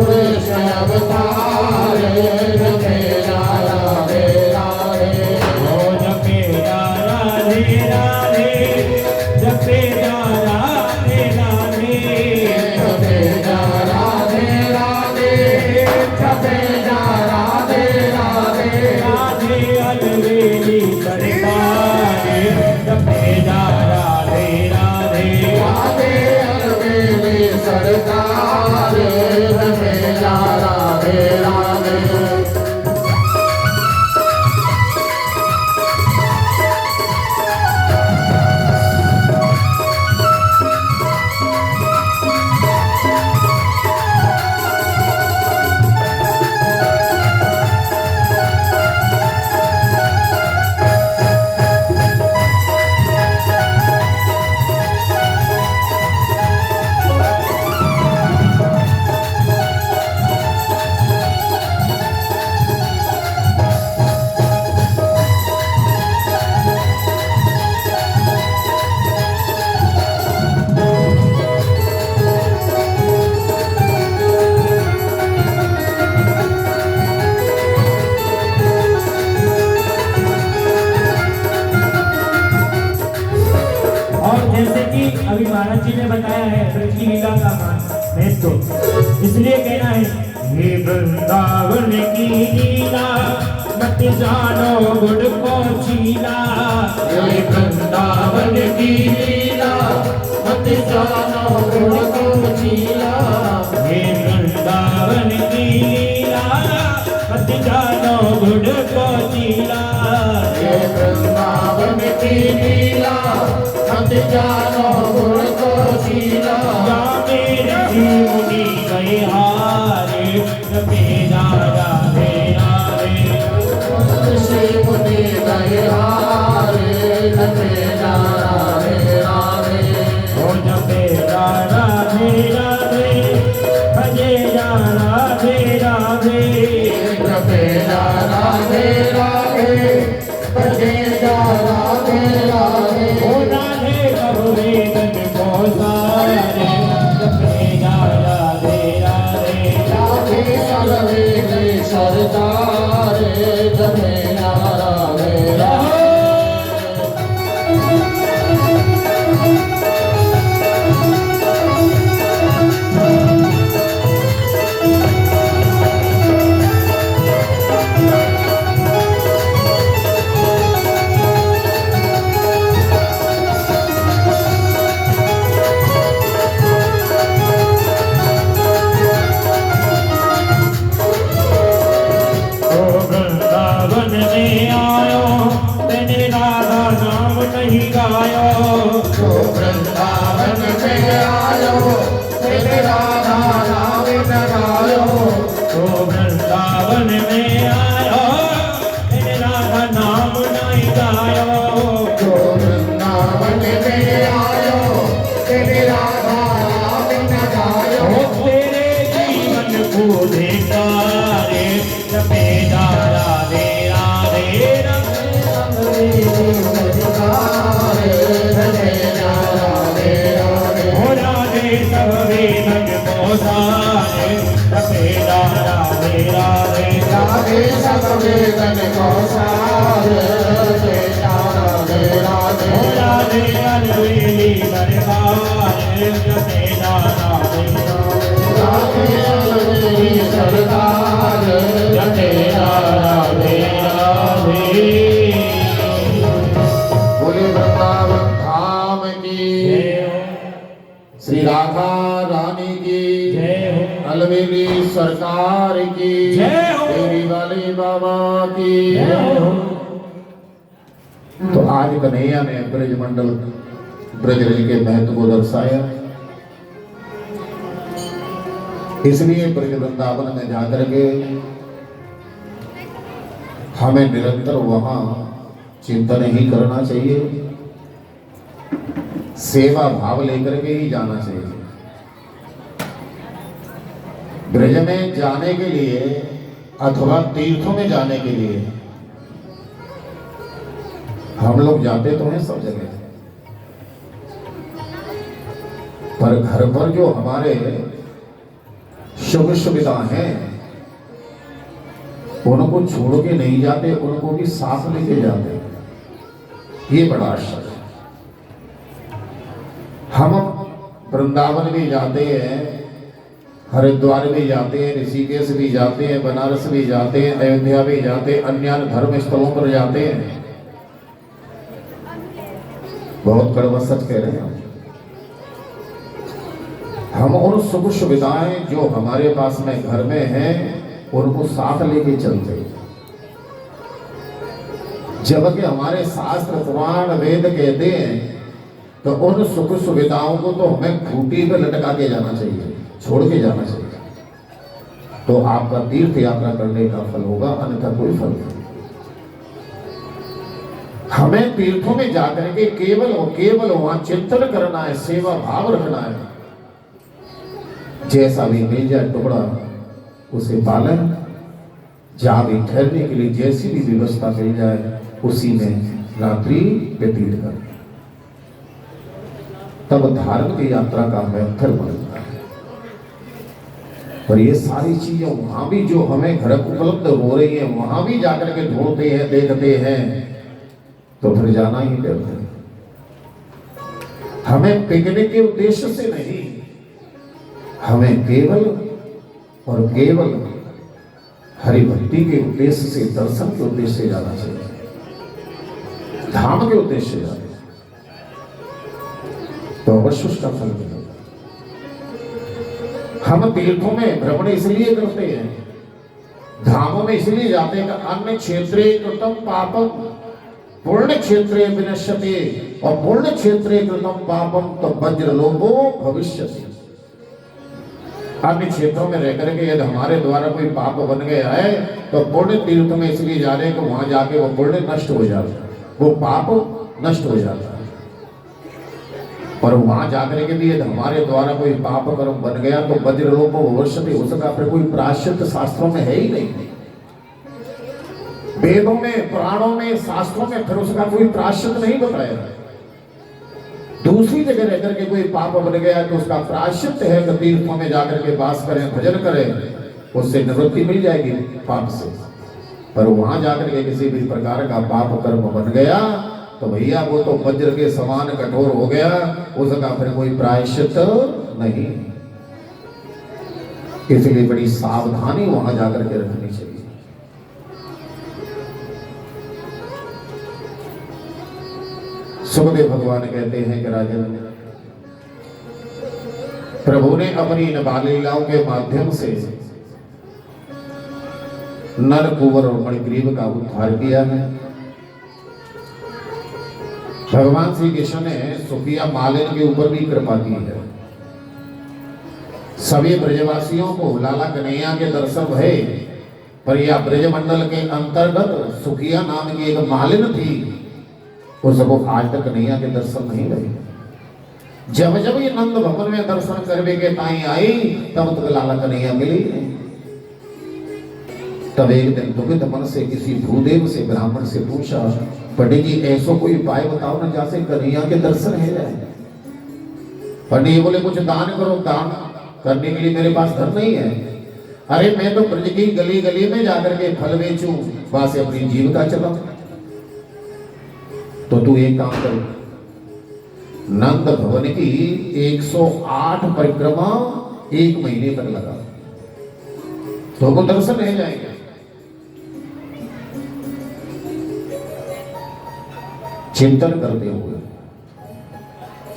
कृष्ण अवतार जपे जा राधे राधे ओ जपे जा राधे राधे जपे जा राधे राधे जपे जा राधे राधे जपे जा राधे राधे राधे अलवेली सरकार जपे जा राधे राधे राधे अलवेली सरकार जपे जा राधे राधे जैसे कि अभी महाराज जी ने बताया है ब्रज की लीला का महत्व, इसलिए कहना है ये वृंदावन की लीला मत जानो गुड़ को छीला। ये वृंदावन की लीला मत जानो गुड़ को छीला। ये वृंदावन की लीला मत जानो गुड़ को छीला। ये वृंदावन की लीला मत जानो गुड़ को छीला। या मेरे जीवनी गए हारे जपे जा राधे राधे श्री मुनि गए हारे जपे जा राधे राधे ओ जपे जा राधे राधे भजे जा राधे राधे जपे जा राधे राधे भजे जा राधे राधे ओ राधे कबूरे तन को सारे जपे जा राधे राधे राधे सर्वे सरदार जपे जा राधे राधे वृंदावन में आयो तेने राधा नाम नहीं गायो। तो वृंदावन में आयो तेरे राधा नाम न गायो। तो वृंदावन में आयो तेने राधा नाम नहीं गायो। तो वृंदावन में आयो तेरे राधा नाम न गायो। ओ तेरे जीवन को देखा रे जपे जा राधे राधे ओ राधे सबे धन को सारे जपे जा राधे राधे राधे सब वेदन को सारे राधे राधे ओ राधे अलवेली दरबार जपे जा राधे राधे अलवेली सरदार जपे जा राधे राधे। बोले वृंदावन धाम की जय हो श्री राधा रानी की जय हो अलवेली सरकार की जय हो। देवी वाले बाबा की जय हो। तो आज कन्हैया ने ब्रज मंडल ब्रजरज के महत्व को दर्शाया, इसलिए ब्रज वृंदावन में जाकर के हमें निरंतर वहां चिंतन ही करना चाहिए, सेवा भाव लेकर के ही जाना चाहिए। ब्रज में जाने के लिए अथवा तीर्थों में जाने के लिए हम लोग जाते तो हैं सब जगह, पर घर पर जो हमारे शुभ सुविधा हैं उनको छोड़ के नहीं जाते, उनको भी साथ लेके जाते। ये बड़ा आश्चर्य है। हम वृंदावन भी जाते हैं, हरिद्वार भी जाते हैं, ऋषिकेश भी जाते हैं, बनारस भी जाते हैं, अयोध्या भी जाते हैं, अन्य धर्म स्थलों पर जाते हैं। बहुत कड़वा सच कह रहे हैं हम उन सुख सुविधाएं जो हमारे पास में घर में हैं उनको साथ लेके चलते। जबकि हमारे शास्त्र पुराण वेद कहते हैं तो उन सुख सुविधाओं को तो हमें खूंटी पे लटका के जाना चाहिए, छोड़ के जाना चाहिए, तो आपका तीर्थ यात्रा करने का फल होगा, अन्यथा कोई फल नहीं। हमें तीर्थों में जाकर के केवल वहां चिंतन करना है, सेवा भाव रखना है। जैसा भी मिल जाए टुकड़ा उसे पालन, जहां भी ठहरने के लिए जैसी भी व्यवस्था मिल जाए उसी में रात्रि व्यतीत कर, तब धार्मिक यात्रा का महत्व बनता है। और ये सारी चीजें वहां भी जो हमें घर उपलब्ध हो रही है वहां भी जाकर के ढूंढते हैं, देखते हैं, तो फिर जाना ही डरते। हमें पिकनिक के उद्देश्य से नहीं, हमें केवल और केवल हरि भक्ति के उद्देश्य से, दर्शन के उद्देश्य से जाना चाहिए, धाम के उद्देश्य से जाना तो अवश्य उसका फल मिलेगा। हम तीर्थों में भ्रमण इसलिए करते हैं, धामों में इसलिए जाते हैं कि अन्य क्षेत्रे कृतम पापम पूर्ण क्षेत्रे विनश्यते, और पूर्ण क्षेत्रे कृतम पापम तो वज्रलोभो भविष्यति। अन्य क्षेत्रों में रह करके यदि हमारे द्वारा कोई पाप बन गया है तो पुण्य तीर्थ में इसलिए जा रहे हैं कि वहां जाके वो पुण्य नष्ट हो जाता है, वो पाप नष्ट हो जाता है। और वहां जाकर के भी यदि हमारे द्वारा कोई पाप कर्म बन गया तो वज्रलोभ भविष्यति, हो सका फिर कोई प्रायश्चित शास्त्रों में है ही नहीं, वेदों में, पुराणों में, शास्त्रों में फिर उसका कोई प्रायश्चित नहीं बताया। दूसरी जगह रहकर के कोई पाप बन गया तो उसका प्रायश्चित है कि तीर्थों में जाकर के वास करें, भजन करें, उससे निवृत्ति मिल जाएगी पाप से। पर वहां जाकर के किसी भी प्रकार का पाप कर्म बन गया तो भैया वो तो वज्र के समान कठोर हो गया, उसका फिर कोई प्रायश्चित नहीं। इसलिए बड़ी सावधानी वहां जाकर के रखनी चाहिए। सुखदेव भगवान कहते हैं कि राजन, प्रभु ने अपनी इन बाल लीलाओं के माध्यम से नर, कुंवर और मणिग्रीव का उद्धार किया है। भगवान श्री कृष्ण ने सुखिया मालिन के ऊपर भी कृपा की है। सभी ब्रजवासियों को लाला कन्हैया के दर्शन भय, पर यह ब्रजमंडल के अंतर्गत सुखिया नाम की एक मालिन थी, उसको आज तक कन्हैया के दर्शन नहीं लगे। जब जब ये नंद भवन में दर्शन करने के ताई आई तब तक लाला कन्हैया मिली नहीं। तब एक दिन दुखित मन से किसी भूदेव से, ब्राह्मण से पूछा, पंडित जी ऐसा कोई उपाय बताओ ना जैसे कन्हैया के दर्शन है जाए। पंडित जी बोले कुछ दान करो, दान करने के लिए मेरे पास धन नहीं है। अरे मैं तो ब्रज की गली गली में जाकर के फल बेचूं, वहां से अपनी जीविका चलाऊं। तो तू एक काम कर, नंद भवन की 108 परिक्रमा 1 महीने तक लगा, तो वो दर्शन रह जाएंगे। चिंतन करते हुए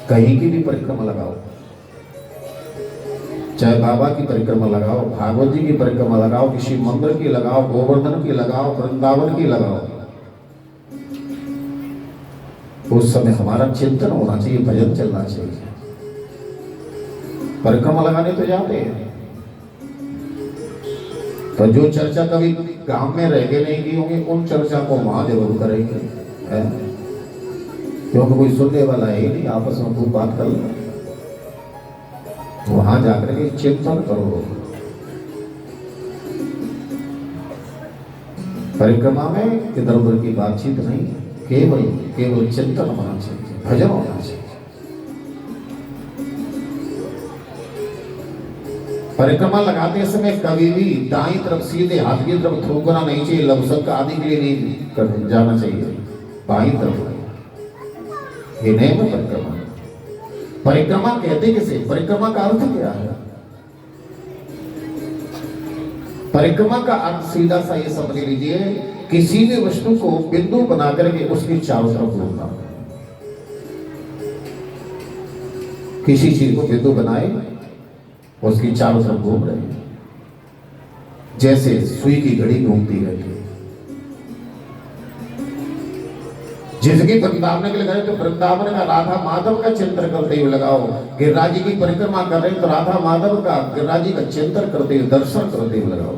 कहीं की भी परिक्रमा लगाओ, चाहे बाबा की परिक्रमा लगाओ, भागवत जी की परिक्रमा लगाओ, किसी मंदिर की लगाओ, गोवर्धन की लगाओ, वृंदावन की लगाओ, उस समय हमारा चिंतन होना चाहिए, भजन चलना चाहिए। परिक्रमा लगाने तो जाते हैं, तो जो चर्चा कभी गांव में रह के नहीं की होंगी उन चर्चा को वहां जरूर करेंगे, क्योंकि कोई सुनने वाला है ही नहीं, आपस में खूब बात कर लो। वहां जाकर के चिंतन करो। परिक्रमा में इधर उधर की बातचीत नहीं, केवल चिंतन होना चाहिए, भजन होना चाहिए। परिक्रमा लगाते समय कभी भी दाईं तरफ सीधे हाथ की तरफ थूकना नहीं चाहिए, लवसक आदि के लिए नहीं जाना चाहिए, बाईं तरफ। ये नहीं है परिक्रमा। परिक्रमा कहते किसे? परिक्रमा का अर्थ क्या है? परिक्रमा का अर्थ सीधा सा ये समझ लीजिए, किसी भी वस्तु को बिंदु बना करके उसकी चारों तरफ घूमना। किसी चीज को बिंदु बनाए, उसकी चारों तरफ घूम रहे हैं, जैसे सुई की घड़ी घूमती रहती है। जिसकी वृंदावन के लगाए तो वृंदावन का राधा माधव का चिंतन करते हुए लगाओ। गिरिराज जी की परिक्रमा कर रहे हैं तो राधा माधव का, गिरिराज जी का चिंतन करते हुए, दर्शन करते हुए लगाओ।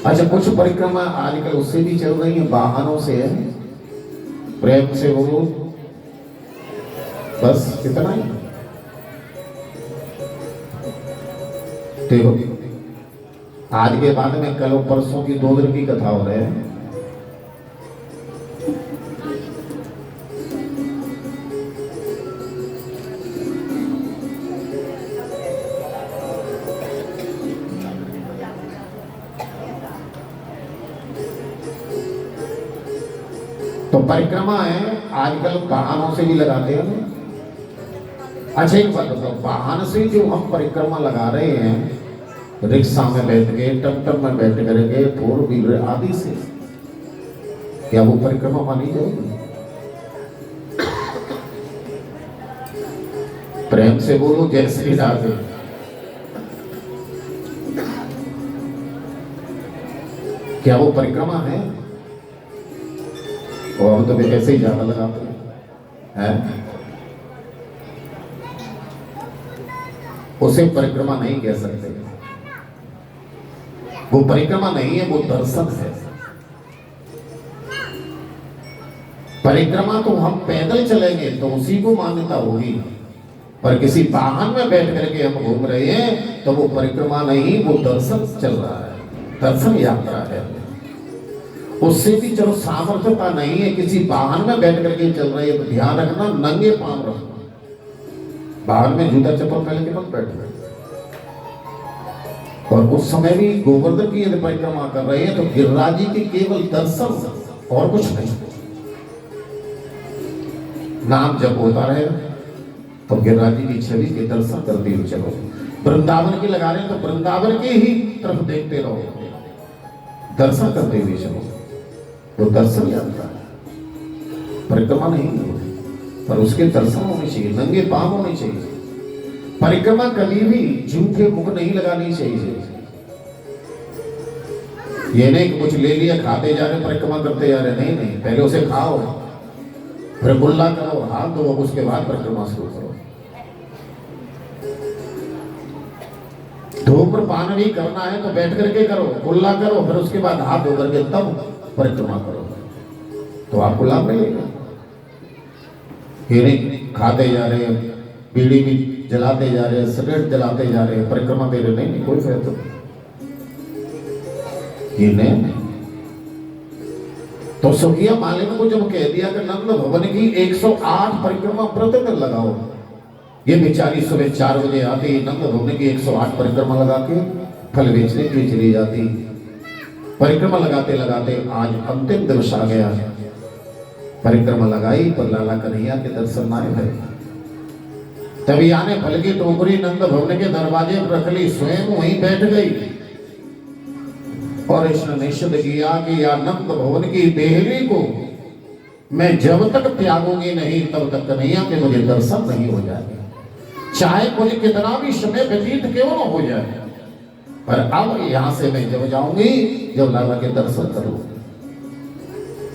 अच्छा, कुछ परिक्रमा आजकल उससे भी चल रही है, वाहनों से है, प्रेम से बोलो, बस इतना ही। देखो, आज के बाद में कल परसों की 2 दिन की कथा हो रहे हैं। तो परिक्रमा है, आजकल वाहनों से भी लगाते हैं। अच्छा, एक बात बताओ, वाहन से जो हम परिक्रमा लगा रहे हैं, रिक्शा में बैठ गए, टमटम में बैठ करके, 4 व्हीलर आदि से, क्या वो परिक्रमा मानी जाएगी? प्रेम से बोलो, जय श्री राधे। क्या वो परिक्रमा है? और हम तो ऐसे ही ज्यादा लगाते हैं, उसे परिक्रमा नहीं कह सकते। वो परिक्रमा नहीं है, वो दर्शन है। परिक्रमा तो हम पैदल चलेंगे तो उसी को मान्यता होगी, पर किसी वाहन में बैठ करके हम घूम रहे हैं तो वो परिक्रमा नहीं, वो दर्शन चल रहा है, दर्शन यात्रा है। उससे भी चलो सामर्थ्यता नहीं है, किसी वाहन में बैठ करके चल रहे हैं तो ध्यान रखना, नंगे पांव रखना, वाहन में जूता चप्पल पहन के मत बैठना। और उस समय भी गोवर्धन की यदि परिक्रमा कर रहे हैं तो गिरिराज जी के केवल दर्शन और कुछ नहीं, नाम जब होता रहे तो गिरिराज जी की छवि के दर्शन करते हुए चलो। वृंदावन की लगा रहे हैं तो वृंदावन के ही तरफ देखते रहो, दर्शन करते हुए चलो। तो दर्शन यात्रा है, परिक्रमा नहीं है, पर उसके दर्शन होने चाहिए, नंगे पांव होने चाहिए। परिक्रमा कभी भी झूठे मुख नहीं लगानी चाहिए। ये नहीं कि कुछ ले लिया खाते जा रहे, परिक्रमा करते जा रहे, नहीं नहीं, पहले उसे खाओ, फिर गुल्ला करो, हाथ धो, उसके बाद परिक्रमा शुरू करो। धूम्रपान भी करना है तो बैठ करके करो, गुल्ला करो, फिर उसके बाद हाथ धो करके तब परिक्रमा करो, तो आपको लाभ मिलेगा। ये नहीं खाते जा रहे हैं, बीड़ी भी जलाते जा रहे हैं, सिगरेट जलाते जा रहे हैं, परिक्रमा दे रहे, नहीं कोई फायदा नहीं। ये नहीं। तो सुखिया मालिक को जब कह दिया कि नंद भवन की 108 परिक्रमा प्रतिदिन लगाओ, ये बेचारी सुबह 4 बजे आती, नंद भवन की 108 परिक्रमा लगा के फल बेचने के लिए चली जाती। परिक्रमा लगाते लगाते आज अंतिम दिवस आ गया, परिक्रमा लगाई पर लाला कन्हैया के दर्शन आए भरे। तभी आने फल की टोकरी नंद भवन के दरवाजे पर रख ली, स्वयं वहीं बैठ गई और इसने निश्चित किया कि या नंद भवन की देहली को मैं जब तक त्यागूंगी नहीं, तब तक कन्हैया के मुझे दर्शन नहीं हो जाएंगे, चाहे मुझे कितना भी समय व्यतीत क्यों न हो जाए। पर अब यहां से मैं जब जाऊंगी, जब लाला के दर्शन करूंगी।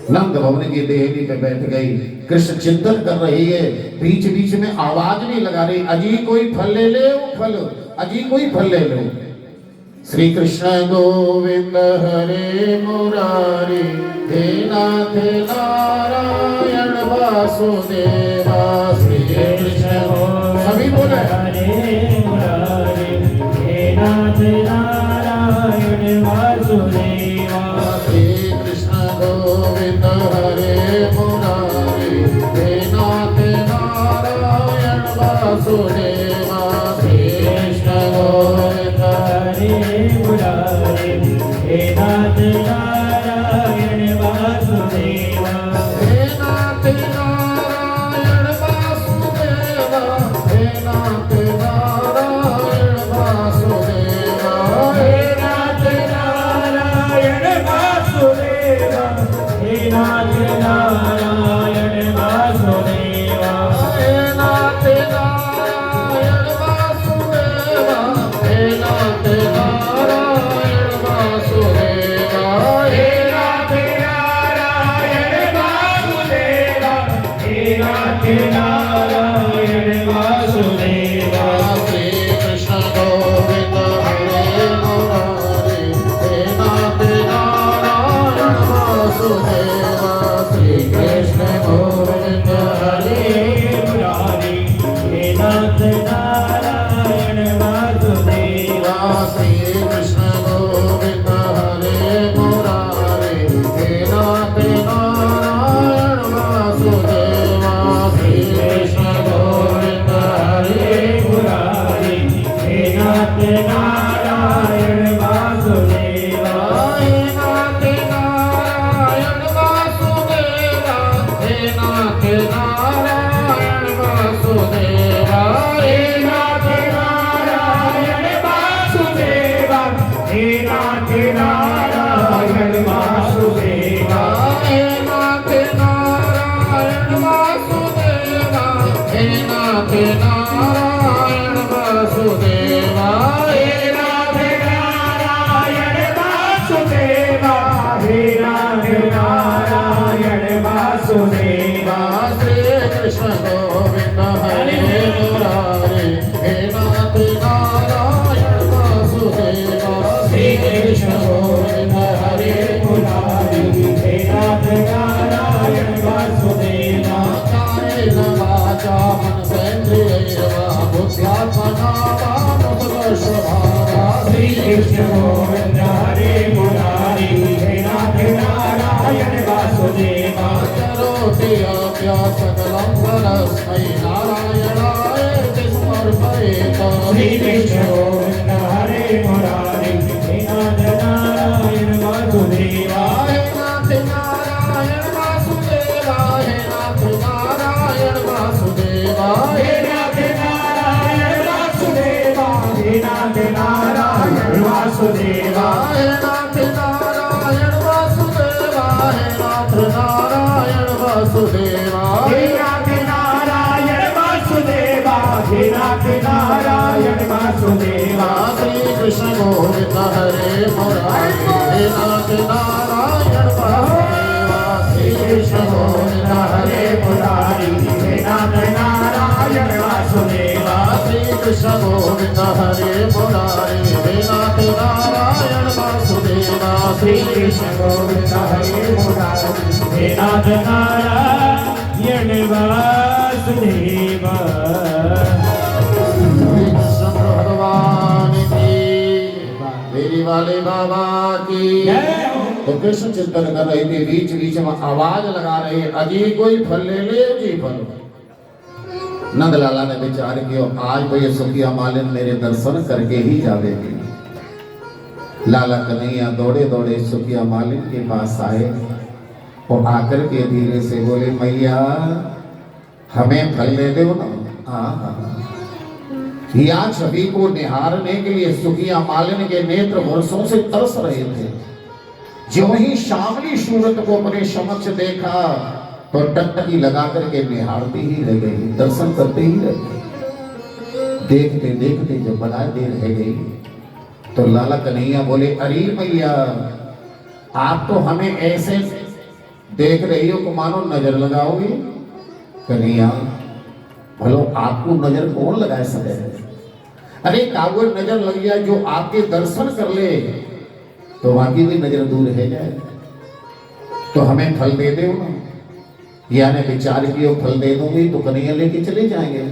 नंद भवन की देहली पे बैठ गई, कृष्ण चिंतन कर रही है, बीच बीच में आवाज भी लगा रही, अजी कोई फल ले ले, फल, अजी कोई फल ले लो। श्री कृष्ण गोविंद हरे मुरारी, हे नाथ नारायण वासुदेवा। श्री कृष्ण सभी बोले हरे मुरारी, हे नाथ नारायण वासुदेवा। श्री कृष्ण गोविंद हरे मुरारी, हे नाथ नारायण वासुदेवा। नाथ नारायण वासुदेवा हे नाथ नारायण वासुदेवा हे नाथ नारायण वासुदेवा हे नाथ नारायण वासुदेवा हे नाथ नारायण वासुदेवा हे नाथ नारायण वासुदेवा हे नाथ नारायण वासुदेवा श्री कृष्ण गोविंद हरे मुरारी हे नाथ नारायण वासुदेवा श्री कृष्ण गोविंद हरे मुरारी हे नाथ नारायण वासुदेवा श्री कृष्ण गोविंद हरे मुरारी हे नाथ नारायण वासुदेवा श्री कृष्ण गोविंद हरे मुरारी हे नाथ नारायण वासुदेवा हे नाथ नारायण वासुदेवा हे नाथ नारायण वासुदेवा हे नाथ नारायण वासुदेवा हे नाथ नारायण वासुदेवा हे नाथ नारायण वासुदेवा हे नाथ नारायण वासुदेवा हे नाथ नारायण वासुदेवा हे नाथ नारायण वासुदेवा श्री कृष्ण गोविंद हरे मुरारी हे नाथ नारायण वासुदेवा श्री कृष्ण गोविंद हरे मुरारी हे नाथ नारायण वासुदेवा कायेन वाचा मनसेन्द्रियैर्वा बुद्ध्यात्मना वा ममवशभावा श्री कृष्ण गोविंद हरे मुरारी हे नाथ नारायण वासुदेवा करोति अभ्यासकलं परस्मै नारायणाय समर्पयेत् श्री कृष्ण गोविंद हरे मुरारी हे नाथ नारायण वासुदेवा हे नाथ नारायण वासुदेवा हे नाथ नारायण वासुदेवा हे नाथ नारायण वासुदेवा हे नाथ नारायण वासुदेवा हे नाथ नारायण वासुदेवा हे नाथ नारायण वासुदेवा हे नाथ नारायण वासुदेवा हे नाथ नारायण वासुदेवा श्री कृष्ण गोविंद हरे मुरारी हे नाथ नारायण वासुदेवा श्री कृष्ण गोविंद हरे मुरारी हे नाथ नारायण वासुदेवा श्री कृष्ण गोविंद हरे मुरारी हे नाथ नारायण वासुदेवा श्री कृष्ण गोविंद हरे मुरारी हे नाथ नारायण वासुदेवा श्री कृष्ण भगवान की मेरी वाले बाबा की जय हो। तो कृष्ण चिंतन कर रहे थे बीच बीच में आवाज लगा रहे अजी कोई फल ले ले जी फल नंदलाला ने विचार किया आज तो ये सुखिया मालिन मेरे दर्शन करके ही जावेगी लाला कन्हैया दौड़े दौड़े सुखिया मालिन के पास आए और आकर के धीरे से बोले मैया हमें फल ले दो ना हाँ हाँ यहाँ छवि को निहारने के लिए सुखिया मालिन के नेत्र वर्षों से तरस रहे थे जो ही शामली सूरत को अपने समक्ष देखा तो टकटकी लगा करके निहारती ही रह गई दर्शन करते ही रह गई देखते देखते जब बड़ा देर रह गई तो लाला कन्हैया बोले अरे मैया आप तो हमें ऐसे देख रही हो कि मानो नजर लगाओगे कन्हैया भलो आपको नजर कौन लगाए सके अरे काबू नजर लग जाए जो आपके दर्शन कर ले तो बाकी भी नजर दूर है जाए तो हमें फल दे दो ना या ने विचार किया फल दे दूंगी तो कन्हैया लेके चले जाएंगे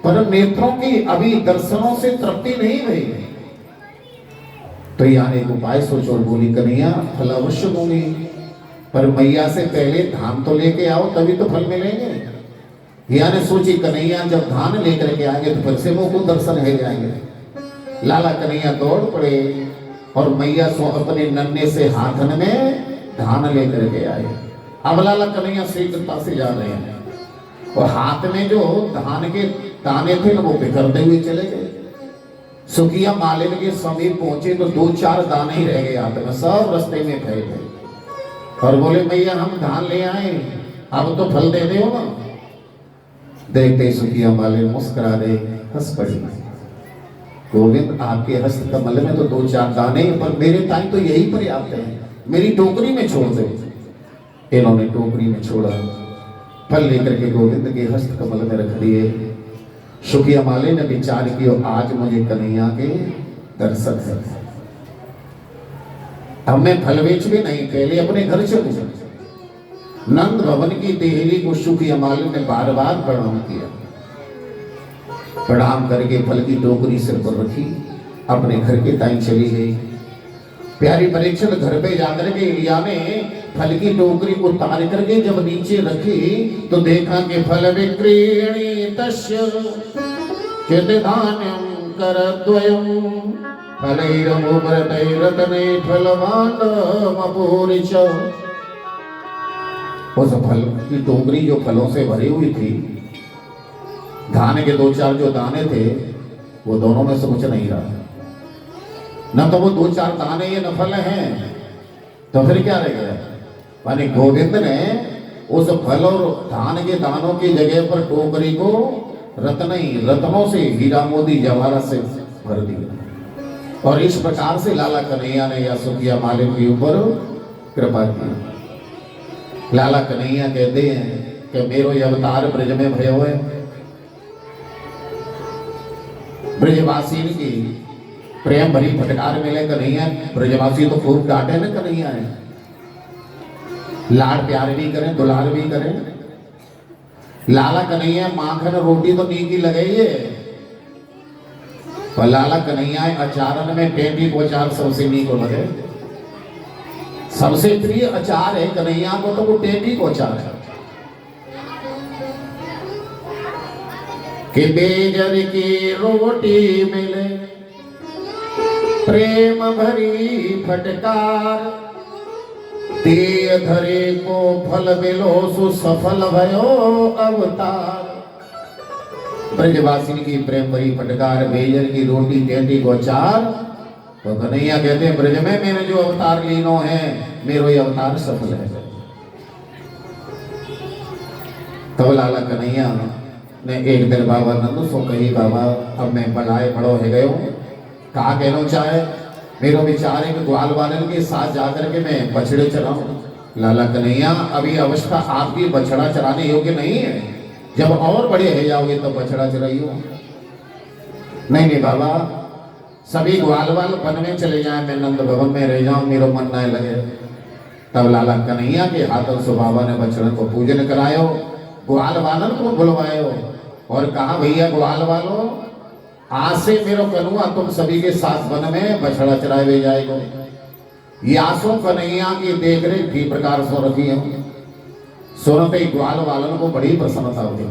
पर नेत्रों की अभी दर्शनों से तृप्ति नहीं हुई तो यहाँ एक उपाय सोच और बोली कन्हैया फल अवश्य दूंगी पर मैया से पहले धान तो लेके आओ तभी तो फल मिलेंगे यहाँ ने सोची कन्हैया जब धान लेकर के आएंगे तो फिर से वो को दर्शन है जाएंगे लाला कन्हैया दौड़ पड़े और मैया सो अपने नन्हे से हाथन में धान लेकर के आए। अब लाला कन्हैया शीघ्रता से जा रहे हैं और हाथ में जो धान के दाने थे ना वो बिखरते हुए चले गए। सुखिया मालिन के समीप पहुंचे तो 2-4 दाने ही रह गए हाथ में, सब रास्ते में फैल गए। और बोले भैया हम धान ले आए, अब तो फल दे दे हो ना। देखते सुखिया मालिन मुस्कुरा दे, हंस पड़ी। गोविंद आपके हस्त कमल में तो 2-4 दाने, पर मेरे ताई तो यही पर्याप्त है, मेरी टोकरी में छोड़ दो। इन्होंने टोकरी में छोड़ा, फल लेकर के गोविंद के हस्त कमल में रख दिए। सुखिया माले ने विचार किया आज मुझे कन्हैया के दर्शन है, अब मैं फल बेच भी नहीं, पहले अपने घर चलूं। नंद भवन की देहरी को सुखिया माले ने बार बार प्रणाम किया। प्रणाम करके फल की टोकरी सिर पर रखी, अपने घर के ताई चली गई। प्यारी परीक्षण घर पे जाकर के इलिया ने फल की टोकरी को उतार करके जब नीचे रखी तो देखा कि फल विक्रीणी तस्य चितधान्यं करद्वयं फलैरमुपरतैरतने फलवानमपूरिच। उस फल की टोकरी जो फलों से भरी हुई थी, धान के 2-4 जो दाने थे वो दोनों में से कुछ नहीं रहा। न तो वो 2-4 दाने ये नफल हैं, तो फिर क्या रह गया? माने गोविंद ने उस फल और धान के दानों की जगह पर टोकरी को रत्नों से, हीरा मोती जवाहरात से भर दिया। और इस प्रकार से लाला कन्हैया ने या सुखिया मालिन के ऊपर कृपा की। लाला कन्हैया कहते हैं कि मेरो ये अवतार ब्रज में भय हुए, ब्रजवासी की प्रेम भरी फटकार मिले कन्हैया। ब्रजवासी तो खूब डांटे ना कन्हैया है, लाड प्यार भी करें, दुलार भी करें। लाला कन्हैया माखन रोटी तो नीकी लगाई है, पर लाला कन्हैया अचारन में टेंडी को अचार सबसे नीक लगे। सबसे प्रिय अचार है कन्हैया को तो वो टेंडी को अचार है। कि बेजर की रोटी मिले प्रेम भरी फटकार, ते धरे को फल मिलो सुसफल भयो अवतार। ब्रजवासिनी की प्रेम भरी फटकार, बेजर की रोटी, टेंडी को अचार। तो कन्हैया कहते हैं ब्रज में मैंने जो अवतार लीनो है, मेरो ये अवतार सफल है। तब लाला कन्हैया ने एक दिन बाबा नंद सो कही, बाबा अब मैं बड़ाए बड़ो है गयो, कहा कहना चाहे मेरो विचार है कि ग्वाल वालन के साथ जाकर के मैं बछड़े चराऊं। लाला कन्हैया अभी अवस्था आपकी बछड़ा चराने योग्य नहीं है, जब और बड़े हो जाओगे तब बछड़ा चराइयो। नहीं नहीं बाबा, सभी ग्वाल वाल वन में चले जाए, मैं नंद भवन में रह जाऊं, मेरा मन नहीं लगे। तब लाला कन्हैया के हाथों से बाबा ने बछड़न को पूजन करायो, ग्वाल वालन को बुलवायो और कहा भैया ग्वाल वालो आज से मेरो कनुआ तुम सभी के साथ वन में बछड़ा चराए हुए जाएगो। यासो कन्हैया की देख रेख की प्रकार सो रखी है। सुनते ही ग्वाल वालन को बड़ी प्रसन्नता हुई।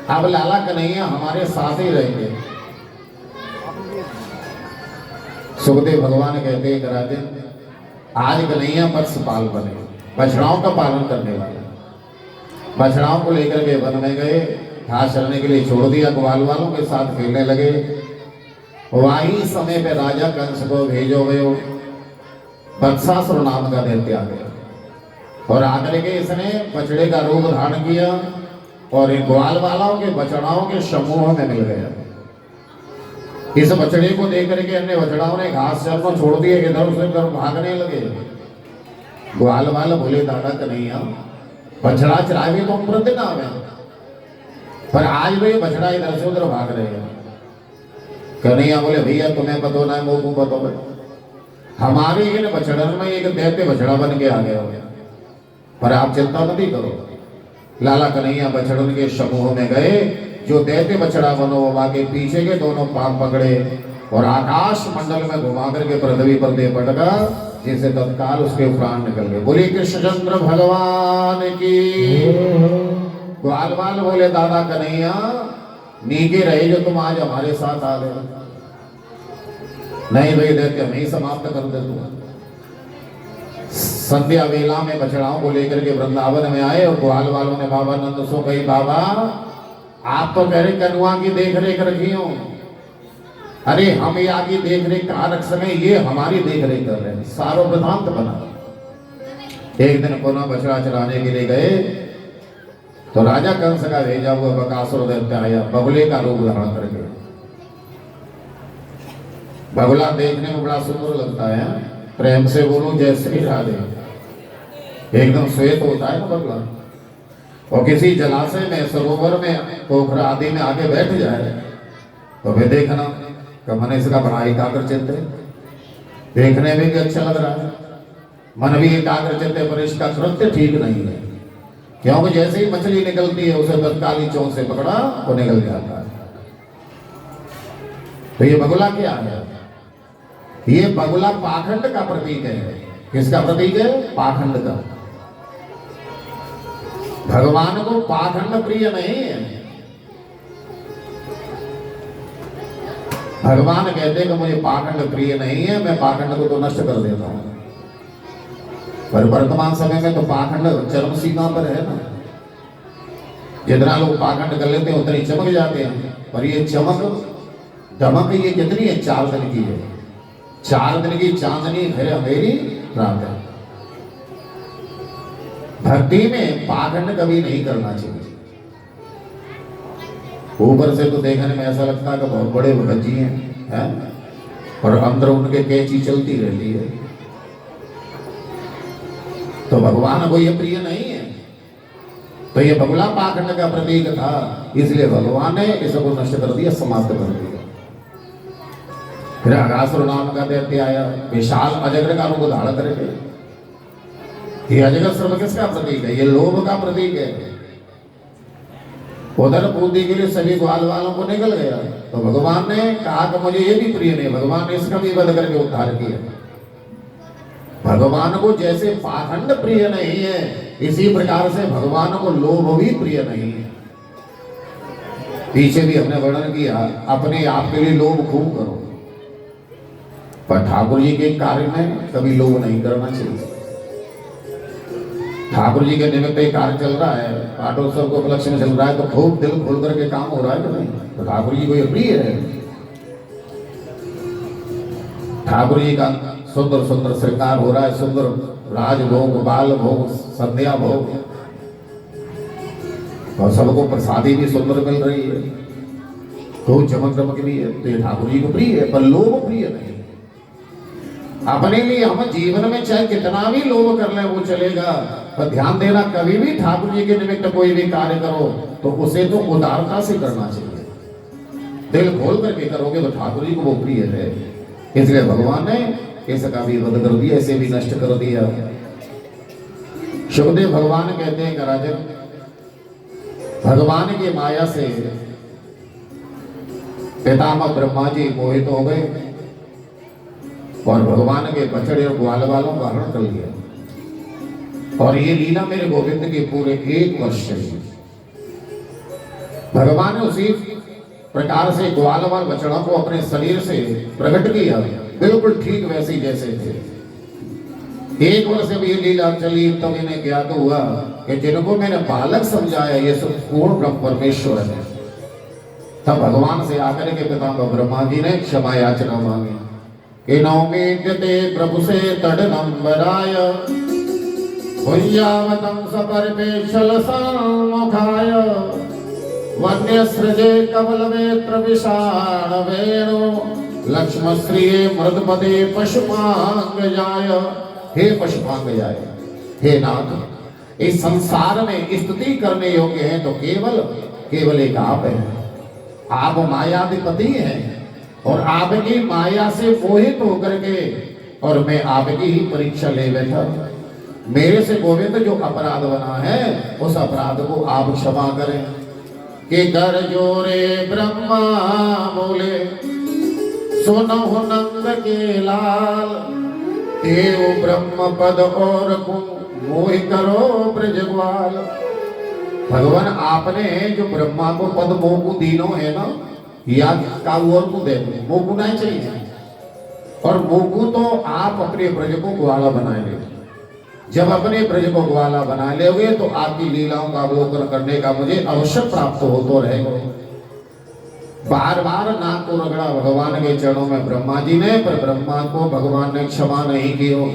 अब लाला कन्हैया हमारे साथ ही रहेंगे। सुखदेव भगवान कहते हैं राजन, आज कन्हैया वत्सपाल बने, बछड़ाओं का पालन करने वाले। बछड़ाओं को लेकर के वन में गए, घास चरने के लिए छोड़ दिया, ग्वाल वालों के साथ खेलने लगे। वही समय पे राजा कंस को भेजो गयो, वत्सासुर नाम का दैत्य आ गया और आकर के इसने बछड़े का रूप धारण किया और इन ग्वाल वालों के बछड़ाओं के समूह में मिल गया। इस बछड़े को देख करके अन्य बछड़ाओं ने घास चरना छोड़ दिए, इधर उधर घर भागने लगे। ग्वाल वाले बोले दादा कन्हैया बछड़ा चराए भी तो हम तुरंत ना आवे, पर आज भी बछड़ा इधर से उधर भाग रहे हैं। कन्हैया बोले भैया तुम्हें पता ना है, मोकू पता है, हमारे इन बछड़न में एक दैत्य बछड़ा बन के आ गया, पर आप चिंता मत करो। लाला कन्हैया बछड़न के समूह में गए, जो दैत्य बछड़ा बनो वो आगे पीछे के दोनों पांव पकड़े और आकाश मंडल में घुमा करके पृथ्वी पर दे पटका, जिसे तत्काल उसके प्राण निकल गए। बोले कृष्णचंद्र भगवान की। ग्वाल वाल बोले दादा कन्हैया नीके रहे जो तुम आज हमारे साथ आ गए, नहीं भाई दैत्य हमें समाप्त कर दे तू। संध्या वेला में बछड़ाओं को लेकर के वृंदावन में आए और ग्वाल वालों ने बाबा नंद सो कही, बाबा आप तो कह रहे कनुआ की देख रेख रखी हो, अरे हम यहाँ की देख रेख कहाँ रख सके, ये हमारी देख रेख कर रहे हैं। सारो वृतांत बना। एक दिन पुनः बछड़ा चराने के लिए गए तो राजा कंस का भेजा हुआ बकासुर दैत्य आया, बगुले का रूप धारण करके। बगुला देखने में बड़ा सुंदर लगता है, प्रेम से बोलो जय श्री राधे। एकदम श्वेत होता है ना बगुला, और किसी जलाशय में, सरोवर में, पोखरा आदि में आके बैठ जाए तो फिर देखना कि मन इसका बड़ा एकाग्र चित्त है, देखने में भी अच्छा लग रहा है, मन भी एकाग्र चित्त है, पर इसका कृत्य ठीक नहीं है। क्योंकि जैसे ही मछली निकलती है उसे बस काली चौंक से पकड़ा वो निकल जाता है। तो ये बगुला क्या है? ये बगुला पाखंड का प्रतीक है। किसका प्रतीक है? पाखंड का। भगवान को पाखंड प्रिय नहीं है। भगवान कहते हैं कि मुझे पाखंड प्रिय नहीं है, मैं पाखंड को तो नष्ट कर देता हूं। पर वर्तमान समय में तो पाखंड चरम सीमा पर है ना। जितना लोग पाखंड कर लेते हैं उतनी चमक जाते हैं, पर ये चमक दमक ये कितनी है? 4 दिन की है। 4 दिन की चांदनी फिर अंधेरी रात है। भक्ति में पाखंड कभी नहीं करना चाहिए। ऊपर से तो देखने में ऐसा लगता है कि बहुत बड़े भगतजी हैं, और अंदर उनके कैची चलती रहती है। तो भगवान को ये प्रिय नहीं है। तो ये बगुला पाखंड का प्रतीक था, इसलिए भगवान ने इसको नष्ट कर दिया, समाप्त कर दिया। फिर अगासुर नाम का दैत्य आया, विशाल अजगर का रूप धारण करके। ये अजगर सर्व किसका प्रतीक है? ये लोभ का प्रतीक है। उधर पूर्ति के लिए सभी ग्वाल वालों को निकल गया, तो भगवान ने कहा कि मुझे ये भी प्रिय नहीं। भगवान ने इसका भी वध करके उद्धार किया। भगवान को जैसे पाखंड प्रिय नहीं है, इसी प्रकार से भगवान को लोभ भी प्रिय नहीं है। पीछे भी हमने वर्णन किया, अपने आप के लिए लोभ खूब करो, पर ठाकुर जी के कार्य में कभी लोभ नहीं करना चाहिए। ठाकुर जी के निमित्त एक कार्य चल रहा है, पाटोत्सव को उपलक्ष्य में चल रहा है, तो खूब दिल खोल करके काम हो रहा है कि नहीं? तो ठाकुर जी को ये प्रिय है। ठाकुर जी का सुंदर सुंदर श्रृंगार हो रहा है, सुंदर राजभोग, बाल भोग, संध्या भोग, और सबको प्रसादी भी सुंदर मिल रही है, खूब चमक चमक भी है। तो ये ठाकुर जी को प्रिय है, पर लोभ प्रिय नहीं। अपने लिए हम जीवन में चाहे कितना भी लोभ कर ले वो चलेगा, पर ध्यान देना कभी भी ठाकुर जी के निमित्त कोई भी कार्य करो तो उसे तो उदारता से करना चाहिए। दिल खोल करके करोगे तो ठाकुर जी को वो प्रिय है। इसलिए भगवान ने इसका भी वध कर दिया, इसे भी नष्ट कर दिया। सुखदेव भगवान कहते हैं कि राजन, भगवान की माया से पितामह ब्रह्मा जी मोहित हो गए और भगवान के बछड़े और ग्वाल वालों का हरण कर लिया। और ये लीला मेरे गोविंद के पूरे 1 वर्ष चली। भगवान ने उसी प्रकार से ग्वाल वाल बछड़ा को अपने शरीर से प्रकट किया, बिल्कुल ठीक वैसे ही जैसे थे। 1 वर्ष जब ये लीला चली तब इन्हें ज्ञात हुआ कि जिनको मैंने बालक समझाया ये सब पूर्ण ब्रह्म परमेश्वर है। तब भगवान से आकर के पितामह ब्रह्मा जी ने क्षमा याचना मांगी कि नौमीद्यते प्रभु से तड़ नंबराय भुय्यावतं सपरिपेक्षल सम्मुखाय वन्य सृजे कमल वेत्र विषाण वेणु लक्ष्मश्रिये मृदपदे पशुपांग जाय। हे पशुपांग जाय, हे नाथ, इस संसार में स्तुति करने योग्य है तो केवल एक आप हैं। आप मायाधिपति हैं और आपकी माया से मोहित होकर के और मैं आपकी ही परीक्षा ले बैठा। मेरे से गोविंद जो अपराध बना है उस अपराध को आप क्षमा करें। कि कर जोरे ब्रह्मा बोले सुनहु नंद के लाल, देव ब्रह्म पद और मोहि करो ब्रजग्वाल। भगवान आपने जो ब्रह्मा को पद मोह दीनो है ना, या का और को दे मोकू नहीं चाहिए, और मोकू तो आप अपने ब्रज को ग्वाला बनाएंगे। जब अपने ब्रज को ग्वाला बना लोगे तो आपकी लीलाओं का अवलोकन करने का मुझे अवसर प्राप्त हो तो रहेगा। बार बार नाक को रगड़ा भगवान के चरणों में ब्रह्मा जी ने, पर ब्रह्मा को भगवान ने क्षमा नहीं की हो।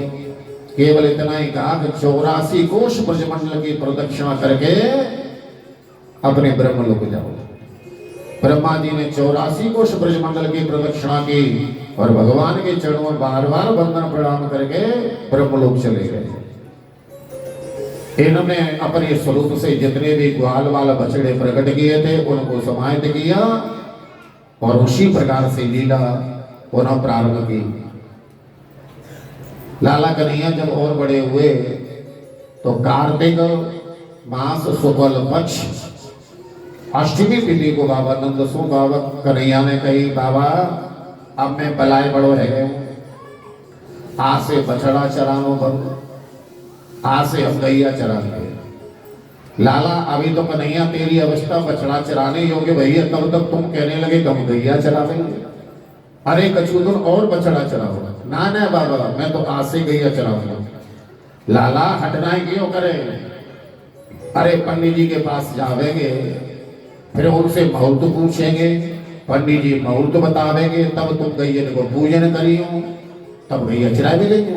केवल इतना ही कहा कि 84 कोष ब्रजमंडल की प्रदक्षिणा करके अपने ब्रह्मलोक जाओ। ब्रह्मा जी ने 84 कोष ब्रजमंडल की प्रदक्षिणा की और भगवान के चरणों में बार बार वंदन प्रणाम करके ब्रह्मलोक चले गए। इन्होंने अपने स्वरूप से जितने भी ग्वाल वाला बछड़े प्रकट किए थे उनको समाहित किया और उसी प्रकार से लीला पुनः प्रारंभ की। लाला कन्हैया जब और बड़े हुए तो कार्तिक मास शुक्ल पक्ष अष्टमी तिथि को बाबा नंदसु बाबा कन्हैया ने कही, बाबा अब मैं पलाए बड़ो है गए, आज से बछड़ा चरानो बंद, आज से हम गैया चराएंगे। लाला अभी तो कन्हैया तेरी अवस्था बछड़ा चराने योग्य भैया, तब तक तुम कहने लगे कि हम गैया चरावेंगे। अरे कछुदन और बछड़ा चराओ। ना ना बाबा मैं तो आज से गैया चराऊंगा। लाला हटना ही क्यों करे? अरे पंडित जी के पास जावेंगे, फिर उनसे मुहूर्त पूछेंगे, पंडित जी मुहूर्त बतावेंगे, तब तुम गैया को पूजन करियो, तब गैया चरा भी लेंगे।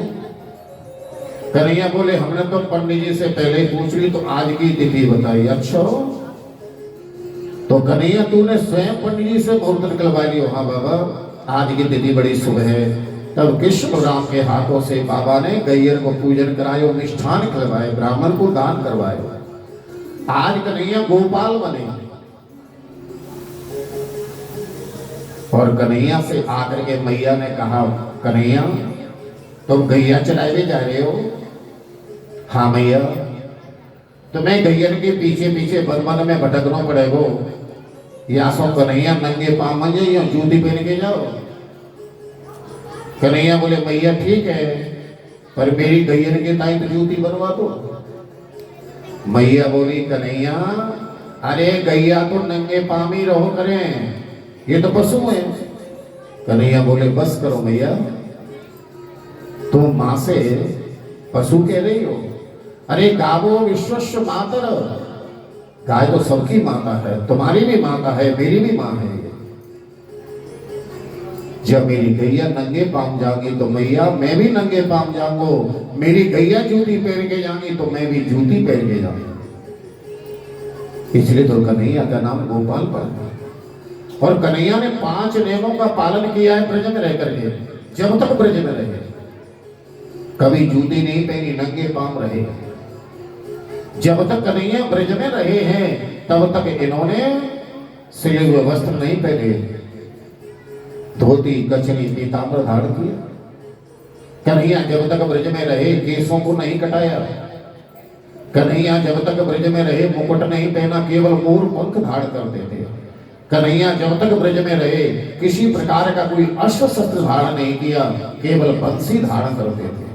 कन्हैया बोले हमने तो पंडित जी से पहले ही पूछ ली, तो आज की तिथि बताई। अच्छा तो कन्हैया तूने स्वयं पंडित जी से मुहूर्त निकलवा लियो? हाँ बाबा आज की तिथि बड़ी शुभ है। तब कृष्ण राम के हाथों से बाबा ने गैयर को पूजन करायो, मिष्ठान खिलवाए, ब्राह्मण को दान करवाए। आज कन्हैया गोपाल बने और कन्हैया से आकर के मैया ने कहा, कन्हैया तुम गैया चराए जा रहे हो? हाँ मैया। तुम्हें गैयर के पीछे पीछे वन में भटकना पड़ेगा, या सो कन्हैया नंगे पाँव में या जूती पहन के जाओ। कन्हैया बोले मैया ठीक है, पर मेरी गैयर के ताई तो जूती बनवा दो। मैया बोली कन्हैया अरे गैया तो नंगे पाँव ही रहो करें, ये तो पशु है। कन्हैया बोले बस करो मैया, तुम माँ से पशु कह रही हो? अरे गावो विश्वस्व मातर, गाय तो सबकी माता है, तुम्हारी भी माता है, मेरी भी माँ है। जब मेरी गैया नंगे पाँव जाएंगी तो मैया मैं भी नंगे पाँव जाऊंगा, मेरी गैया जूती पहन के जाएंगी तो मैं भी जूती पहन के जाऊंगा। इसलिए तो कन्हैया का नाम गोपाल पड़ा। और कन्हैया ने 5 नियमों का पालन किया है ब्रज में रह करके, जब तक ब्रज में रहे। कभी जूती नहीं पहनी, नंगे पाँव रहे। जब तक कन्हैया ब्रज में रहे हैं तब तक इन्होंने सिले हुए वस्त्र नहीं पहने, धोती कचरी पीताम्बर धारण किया। कन्हैया जब तक ब्रज में रहे केसों को नहीं कटाया। कन्हैया जब तक ब्रज में रहे मुकुट नहीं पहना, केवल मोर पंख धारण करते थे। कन्हैया जब तक ब्रज में रहे किसी प्रकार का कोई अस्त्र शस्त्र धारण नहीं किया, केवल बंसी धारण करते थे।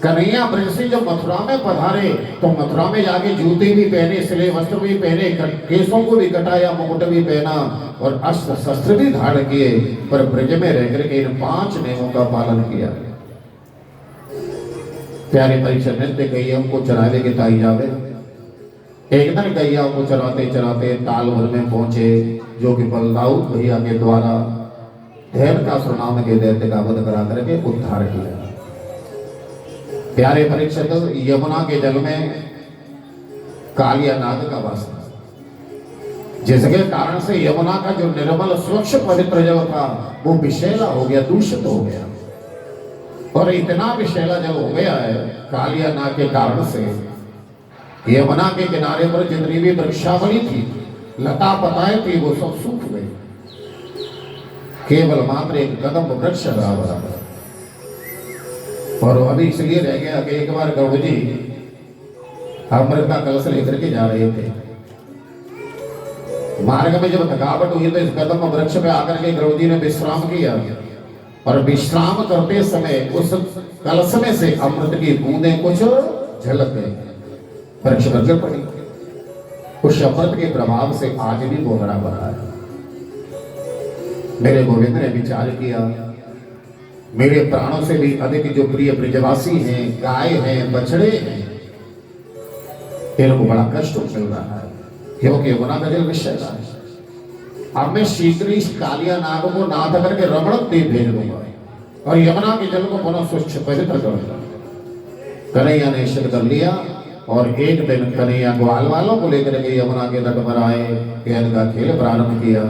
कन्हैया ब्रज से जब मथुरा में पधारे तो मथुरा में जाके जूते भी पहने, सिले वस्त्र भी पहने, केसों को भी कटाया, मुकुट भी पहना और अस्त्र शस्त्र भी धारण किए, पर ब्रज में रह करके इन 5 नियमों का पालन किया। प्यारे परीक्षा नृत्य गैया को चराने के ताई जावे। एक दिन गैया को चराते चराते तालवर में पहुंचे, जो कि बलदाऊद भैया के द्वारा धैर्य का सुनाम के दैत्य का वध करा करके उद्धार किया। प्यारे परीक्षित यमुना के जल में कालिया नाग का वास था, जिसके कारण से यमुना का जो निर्मल स्वच्छ पवित्र जल था वो विषैला हो गया, दूषित हो गया। और इतना विषैला जल हो गया है कालिया नाग के कारण से, यमुना के किनारे पर जितनी भी वृक्षावली थी, लता पताएं थी, वो सब सूख गई। केवल मात्र एक कदम वृक्ष रहा बराबर। और अभी इसलिए रह गया कि एक बार गौड़ जी अमृत का कलश लेकर के जा रहे थे। मार्ग में जब थकावट हुई तो इस कदम वृक्ष पे आकर के गौड़ जी ने विश्राम किया, और विश्राम करते समय उस कलश में से अमृत की बूंदें कुछ झलक गई, वृक्ष पर गिर पड़ी। उस अमृत के प्रभाव से आज भी वो हरा भरा है। मेरे गोविंद ने विचार किया मेरे प्राणों से भी अधिक जो प्रिय ब्रजवासी हैं, गाय हैं, बछड़े हैं, इनको बड़ा कष्ट मिल रहा है क्योंकि यमुना का जल विषय रहा है। अब मैं शीघ्र इस कालिया नाग को नाथ करके रमण दे भेज दूंगा और यमुना के जल को पुनः स्वच्छ पवित्र करूंगा। कन्हैया ने सिद्ध कर लिया और एक दिन कन्हैया ग्वाल वालों को लेकर के यमुना के तट पर आए, गेंद का खेल प्रारंभ किया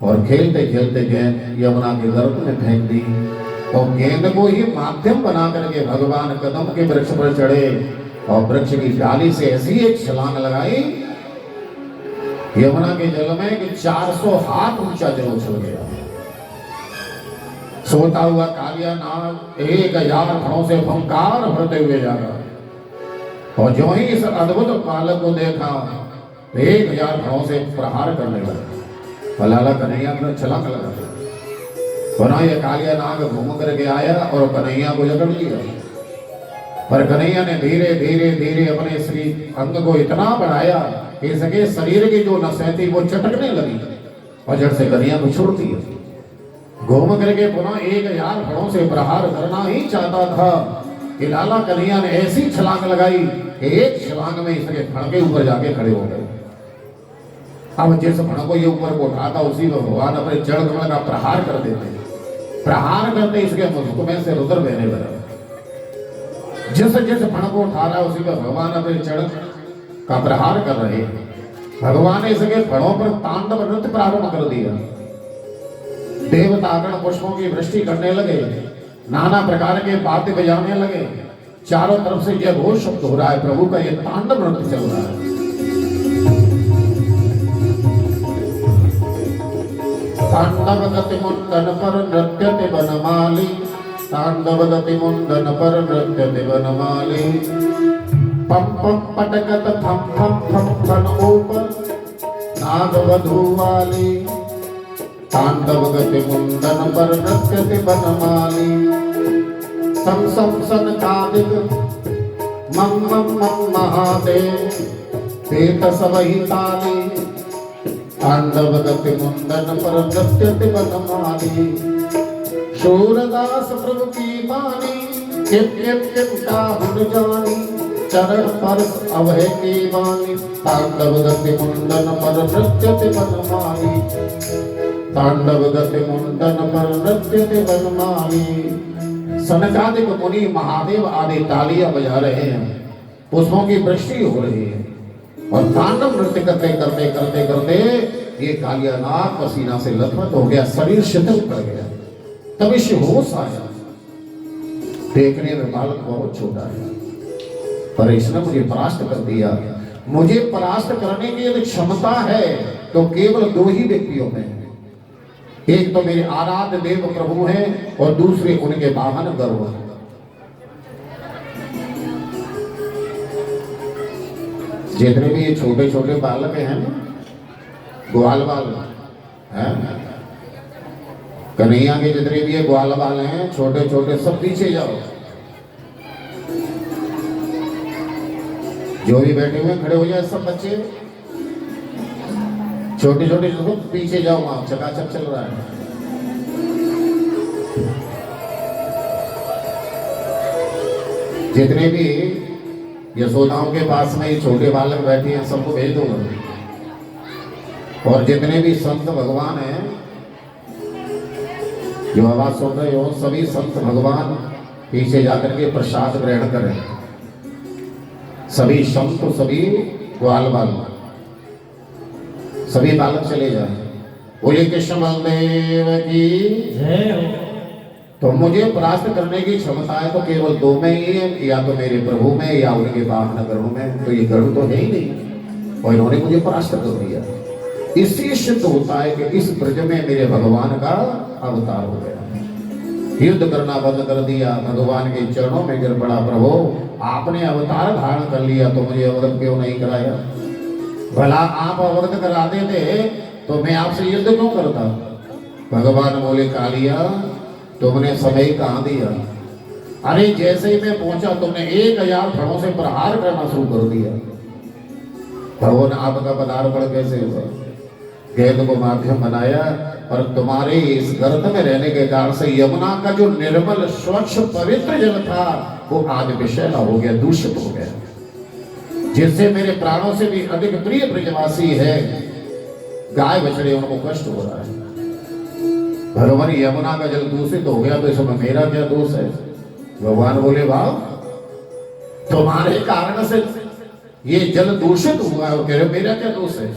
और खेलते खेलते गेंद यमुना के गर्भ में फेंक दी और गेंद को ही माध्यम बना करके भगवान कदम के वृक्ष पर चढ़े और वृक्ष की डाली से ऐसी एक छलांग लगाई यमुना के जल में कि 400 हाथ ऊंचा जल उछल गया। सोता हुआ कालिया नाग 1000 फणों से फंकार भरते हुए जा रहा और जो ही इस अद्भुत बालक को देखा 1000 फणों से प्रहार करने लगा। लाला कन्हैया पर छलांग लगा पुनः यह कालिया नाग घूम करके आया और कन्हैया को जकड़ लिया। पर कन्हैया ने धीरे धीरे धीरे अपने श्री अंग को इतना बढ़ाया कि इसके शरीर की जो नसें थी वो चटकने लगी और जड़ से कन्हैया को छोड़ दिया। घूम करके पुनः 1000 फणों से प्रहार करना ही चाहता था कि लाला कन्हैया ने ऐसी छलांग लगाई कि एक छलांग में इसके फण के ऊपर जाके खड़े हो गए। अब जिस फण को ये ऊपर को उठाता उसी में भगवान अपने जड़ कमल का प्रहार कर देते। प्रहार करते इसके मुख में से रुद्र बहने लगा। जिस जिस फण को उठा रहा है उसी पर भगवान अपने जड़ का प्रहार कर रहे। भगवान ने इसके फणों पर तांडव नृत्य प्रारंभ कर दिया। देवतागण पुष्पों की वृष्टि करने लगे, नाना प्रकार के वाद्य बजाने लगे। चारों तरफ से यह घोष शब्द हो रहा है, प्रभु का यह तांडव नृत्य चल रहा है। तांडव गति मुंडन पर नृत्यति वनमाली, तांडव गति मुंडन पर नृत्यति वनमाली। पम पम पटकत थम थम थम थन ऊपर नाग वधू वाली, तांडव गति मुंडन पर नृत्यति वनमाली। सम सम सन कादिक मम मम मम महादेव पेट सबहि ताली, तांडव गति मुंडन पर नृत्यति वनमाली। शूरदास प्रभु की बानी किम किम किम काहुन जानी, चरण पर अभय की वाणी। तांडव गति मुंडन पर नृत्यति वनमाली, तांडव गति मुंडन पर नृत्यति वनमाली। सनकादिक मुनि महादेव आदि तालियां बजा रहे हैं, पुष्पों की वृष्टि हो रही है और तांडव नृत्य करते करते करते करते ये कालिया नाग पसीना से लथपथ हो गया, शरीर शिथिल पड़ गया। तब इसे होश आया। देखने में बालक बहुत छोटा है पर इसने मुझे परास्त कर दिया। मुझे परास्त करने की यदि क्षमता है तो केवल 2 ही व्यक्तियों में, एक तो मेरे आराध्य देव प्रभु हैं और दूसरे उनके वाहन गरुड़। जितने भी ये छोटे छोटे बालक हैं ना, ग्वाल बाल हैं, कन्हैया के जितने भी ये ग्वाल बाल हैं छोटे छोटे, सब पीछे जाओ। जो भी बैठे हुए खड़े हो जाए सब बच्चे, छोटे छोटे जो पीछे जाओ, वहां चकाचक चल रहा है। जितने भी यशोदाओं के पास में ये छोटे बालक बैठे हैं सबको भेज दूंगा। और जितने भी संत भगवान हैं जो आवाज सुन रहे हो, सभी संत भगवान पीछे जाकर के प्रसाद ग्रहण करें। सभी संत, सभी ग्वाल बाल, सभी बालक चले जाए। बोले कृष्ण बलदेव की जय। तो मुझे परास्त करने की क्षमता है तो केवल 2 में ही है, या तो मेरे प्रभु में या उनके वाहन गरुड़ में। तो ये गरुड़ तो है ही नहीं और इन्होंने मुझे परास्त कर दिया। इससे सिद्ध होता है कि इस ब्रज में मेरे भगवान का अवतार हो गया। युद्ध करना बंद कर दिया, भगवान के चरणों में गिर पड़ा। प्रभु आपने अवतार धारण कर लिया तो मुझे अवगत क्यों नहीं कराया? भला आप अवगत करा देते तो मैं आपसे युद्ध क्यों करता? भगवान बोले कालिया तुमने समय कहाँ दिया? अरे जैसे ही मैं पहुंचा तुमने 1000 फणों से प्रहार करना शुरू कर दिया। भगवान आपका पदार्पण कैसे हुआ? गेंद को माध्यम बनाया, और तुम्हारे इस गर्त में रहने के कारण से यमुना का जो निर्मल स्वच्छ पवित्र जल था वो आज विषैला हो गया, दूषित हो गया, जिससे मेरे प्राणों से भी अधिक प्रिय ब्रजवासी है गाय बछड़े उनको कष्ट हो रहा है। भगवान यमुना का जल दूषित हो गया तो इसमें मेरा क्या दोष है? भगवान बोले भाव तुम्हारे कारण से ये जल दूषित हुआ है, कह रहे मेरा क्या दोष है?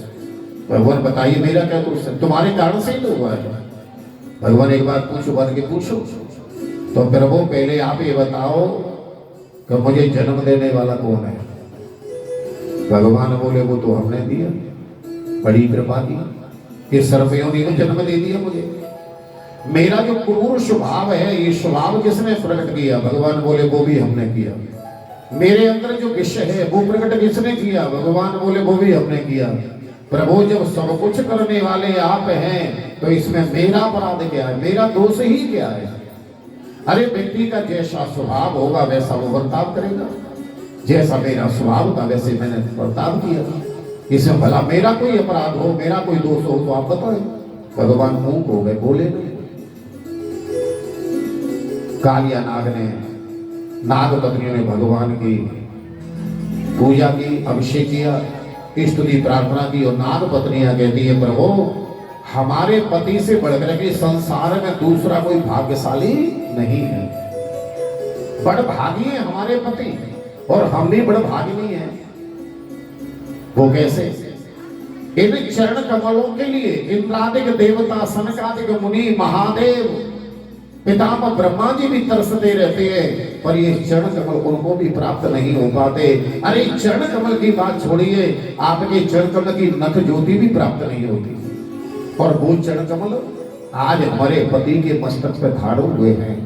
भगवान बताइए मेरा क्या दोष है? तुम्हारे कारण से ही तो हुआ है। भगवान एक बात पूछो, बन के पूछो। तो प्रभु पहले आप ये बताओ कि मुझे जन्म देने वाला कौन है? भगवान बोले वो तो हमने दिया, बड़ी कृपा की, ये सर्वयोनि ने जन्म दे दिया मुझे। मेरा जो क्रूर स्वभाव है ये स्वभाव किसने प्रकट किया? भगवान बोले वो भी हमने किया। मेरे अंदर जो विषय है वो प्रकट किसने किया? भगवान बोले वो भी हमने किया। प्रभु जब सब कुछ करने वाले आप हैं तो इसमें मेरा अपराध क्या है? मेरा दोष ही क्या है? अरे व्यक्ति का जैसा स्वभाव होगा वैसा वो बर्ताव करेगा। जैसा मेरा स्वभाव था वैसे मैंने बर्ताव किया। इसमें भला मेरा कोई अपराध हो, मेरा कोई दोष हो तो आप बताएं। भगवान मूक हो गए, बोले नहीं। कालिया नाग ने, नाग पत्नियों ने भगवान की पूजा की, अभिषेक किया, स्तुति प्रार्थना की और नाग पत्नियां कहती है प्रभु हमारे पति से बढ़कर के संसार में दूसरा कोई भाग्यशाली नहीं है। बड़ भागी है हमारे पति और हम भी बड़ भागी नहीं है। वो कैसे? इन चरण कमलों के लिए इंद्रादिक देवता, सनकादिक मुनि, महादेव, पितामह ब्रह्मा जी भी तरसते रहते हैं, पर ये चरण कमल उनको भी प्राप्त नहीं हो पाते। अरे चरण कमल की बात छोड़िए, आपके चरण कमल की नख ज्योति भी प्राप्त नहीं होती। और वो चरण कमल आज हमारे पति के मस्तक पे धाड़े हुए हैं,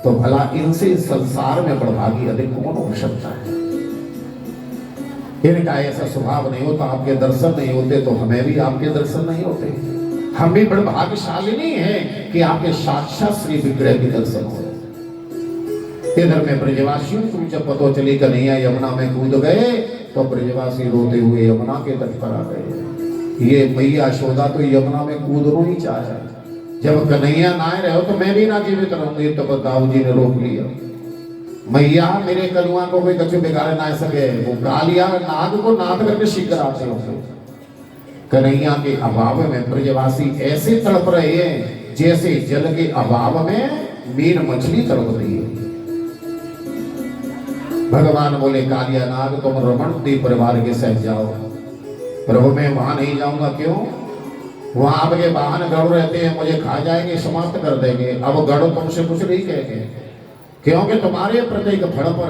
तो भला इनसे संसार में बड़भागी अधिक कौन हो सकता है? इनका ऐसा स्वभाव नहीं होता, आपके दर्शन नहीं होते तो हमें भी आपके दर्शन नहीं होते। हम भी बड़े भाग्यशाली नहीं है कि आपके साक्षात श्री विग्रह के दर्शन हो। इधर में ब्रजवासियों को जब पता चली कन्हैया यमुना में कूद गए तो ब्रजवासी रोते हुए यमुना के तट पर आ गए। ये मैया यशोदा तो यमुना में कूदना ही चाहे, जब कन्हैया ना रहे हो तो मैं भी ना जीवित रहूंगी। तो दाऊ जी ने रोक लिया, मैया मेरे कलुआ को कोई कछु बिगाड़ ना सके। वो कालिया नाग को नाद करके शीघ्र आते होंगे। कन्हैया के अभाव में ब्रजवासी ऐसे तड़प रहे हैं जैसे जल के अभाव में मीन मछली तड़पती है। भगवान बोले कालिया नाग तुम रमण देव परिवार के साथ जाओ। प्रभु मैं वहां नहीं जाऊंगा। क्यों? वहां आपके वाहन गढ़ रहते हैं, मुझे खा जाएंगे, समाप्त कर देंगे। अब गढ़ तुमसे कुछ नहीं कहेंगे, क्योंकि तुम्हारे प्रत्येक फड़ पर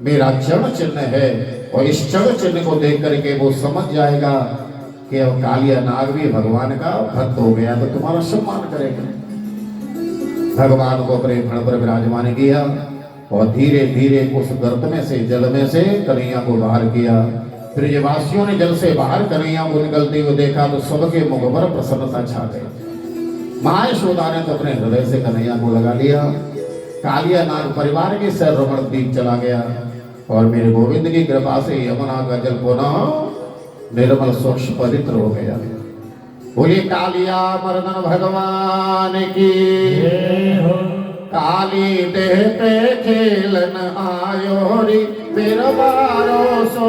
मेरा चरण चिन्ह है और इस चरण चिन्ह को देख करके वो समझ जाएगा कि अब कालिया नाग भी भगवान का भक्त हो गया तो तुम्हारा सम्मान करेगा। भगवान को अपने फण पर विराजमान किया और धीरे धीरे उस गर्त में से, जल में से कन्हैया को बाहर किया। ब्रजवासियों ने जल से बाहर कन्हैया को निकलते हुए देखा तो सबके मुख पर प्रसन्नता छा गई। मां यशोदा ने तो अपने हृदय से कन्हैया को लगा लिया। कालिया नाग परिवार के सर रमण द्वीप चला गया और मेरे गोविंद की कृपा से यमुना का जल पुनः निर्मल स्वच्छ पवित्र हो गया। बोले कालिया मर्दन भगवान की, काली देह पे खेलन आयो रे मेरा बारो सो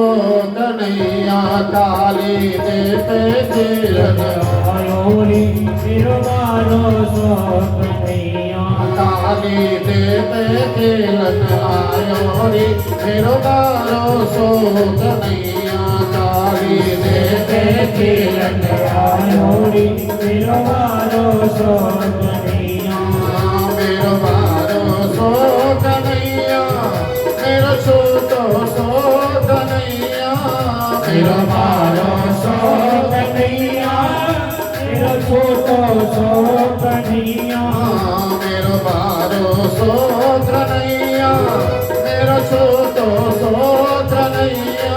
कन्हैया। काली देह पे खेलन आयो रे मेरा बारो सो कन्हैया। काली देह पे खेलन आयो रे मेरा बारो सो कन्हैया। काली देह पे खेलन आयो रे मेरा बारो सो कन्हैया। मेरो बारो सो कन्हैया, मेरो छोटो सो कन्हैया। मेरो बारो सो कन्हैया, मेरा छोटो सो कन्हैया। मेरो बारो सो कन्हैया, मेरो छोटो सो कन्हैया।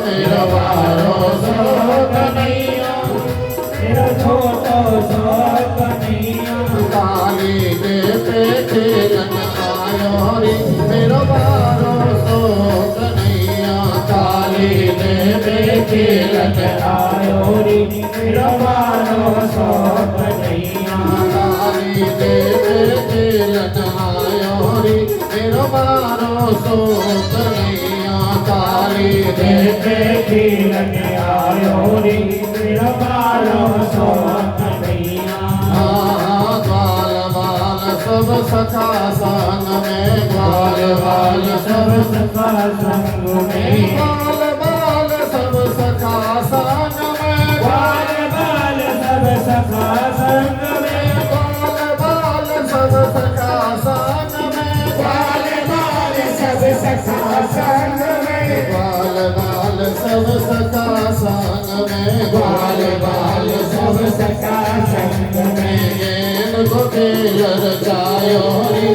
मेरो बारो सो कन्हैया, मेरा छोटो सो कन्हैया। काली देह पे खेलन आयो रे मेरो बारो सो कन्हैया। काली देह पे खेलन आयो रे मेरा बारो सो कन्हैया। सो कन्हैया काली दे खेलन आयो रे मेरा बारो सो कन्हैया ग्वाल बाल सब सखा संग में ग्वाल बाल सब सखा संग में ग्वाल बाल सब सखा संग में ग्वाल बाल सब सखा संग में ग्वाल बाल सब सखा संग में ग्वाल बाल सब सखा संग में ग्वाल बाल सब सखा संग में ग्वाल बाल सब सखा संग में को खेलर जायो रे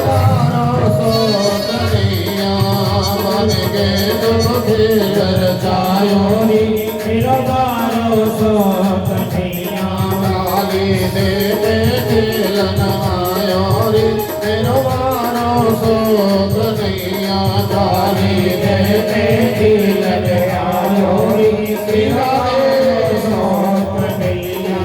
बारो सो कन्हैया मन गे तो खेलर जायो रे मेरा बारो सो कन्हैया काली दे खेलन आयो रे मेरो बारो सो कन्हैया काली दे खेलन आयो रे मेरा बारो सो कन्हैया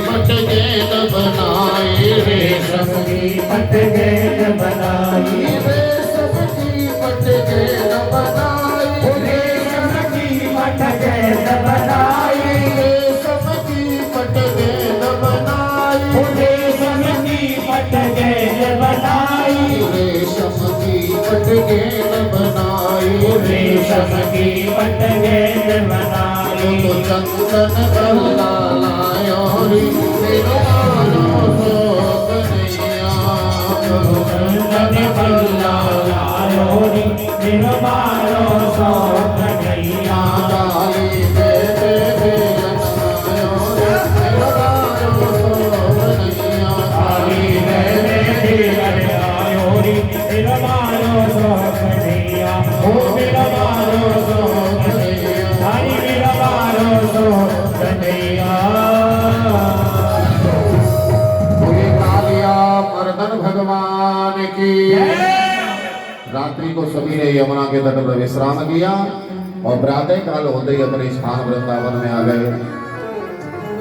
पट गेंद बनाई रेशम की पट गेंद बनाई रेशम की पट गेंद बनाई रेशम की पट गेंद बनाई रेशम की पट गेंद बनाई रेशम की पट गेंद बनाई रेशम की पट गेंद बनाई रेशम की पट गेंद बनाई तो चंदन गला लायो रे मेरो सो कन्हैया चंदन गला लायो रे मेरो सो कन्हैया काली दे लगायो रे मेरो सो कन्हैया काली दे लगायो रे मेरो सो कन्हैया ओ मेरो जनार्दन भगवान की। रात्रि को सभी ने यमुना के तट पर विश्राम किया और प्रातः काल होते ही अपने स्थान वृंदावन में आ गए।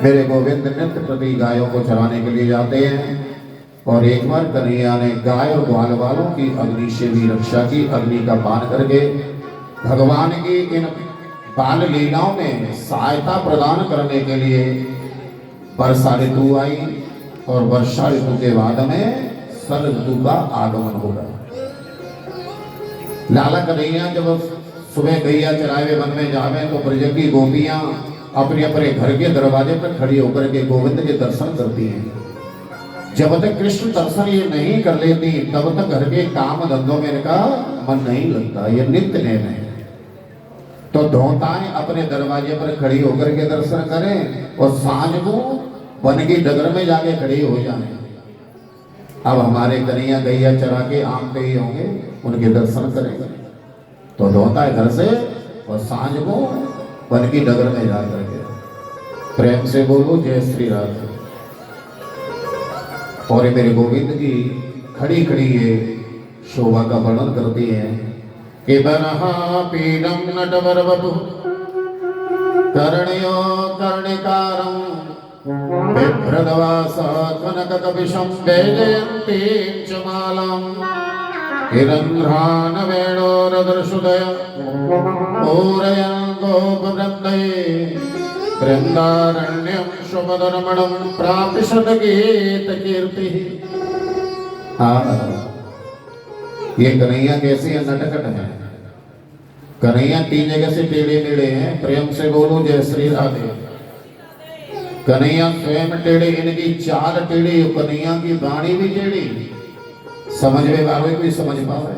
मेरे गोविंद नित्य प्रति गायों को चराने के लिए जाते हैं और एक बार कन्हैया ने गाय और ग्वाल वालों की अग्नि से भी रक्षा की। अग्नि का पान करके भगवान की इन बाल लीलाओं में सहायता प्रदान करने के लिए वर्षा ऋतु आई और वर्षा ऋतु के बाद में शरद ऋतु का आगमन होगा। लाला कन्हैया जब सुबह गैया चरावे वन में जावे तो ब्रज की गोपियां अपने अपने घर के दरवाजे पर खड़ी होकर के गोविंद के दर्शन करती हैं। जब तक कृष्ण दर्शन ये नहीं कर लेती तब तक घर के काम धंधों में इनका मन नहीं लगता। ये नित्य नेम है। तो धोताएं अपने दरवाजे पर खड़ी होकर के दर्शन करें और सांझ को वन की डगर में जाके खड़ी हो जाए। अब हमारे कन्हैया गैया चरा के आमते ही होंगे, उनके दर्शन करेंगे। तो धोता है घर से और सांझ को वन की डगर में जा करके प्रेम से बोलो जय श्री राधे। और ये मेरे गोविंद की खड़ी खड़ी ये शोभा का वर्णन करती है कि बरहा पीडम नटवर बपु कर्णयो कर्णिकारं बिभ्रदवास कनक कपिशं वैजयन्ती च मालां हिरण्ध्रान वेणोरदर्शुदय पूरयन् गोपवृन्दये वृन्दारण्यं शुभधर्मणं प्रापिशत गीत कीर्ति। ये कन्हैया कैसे है? नटखट है। कन्हैया तीन जगह से टेढ़े मेढ़े हैं। प्रेम से बोलो जय श्री राधे। कन्हैया स्वयं टेढ़े, इनकी चाल टेढ़ी, कन्हैया की वाणी भी टेढ़ी। समझ में पावे कोई समझ पावे।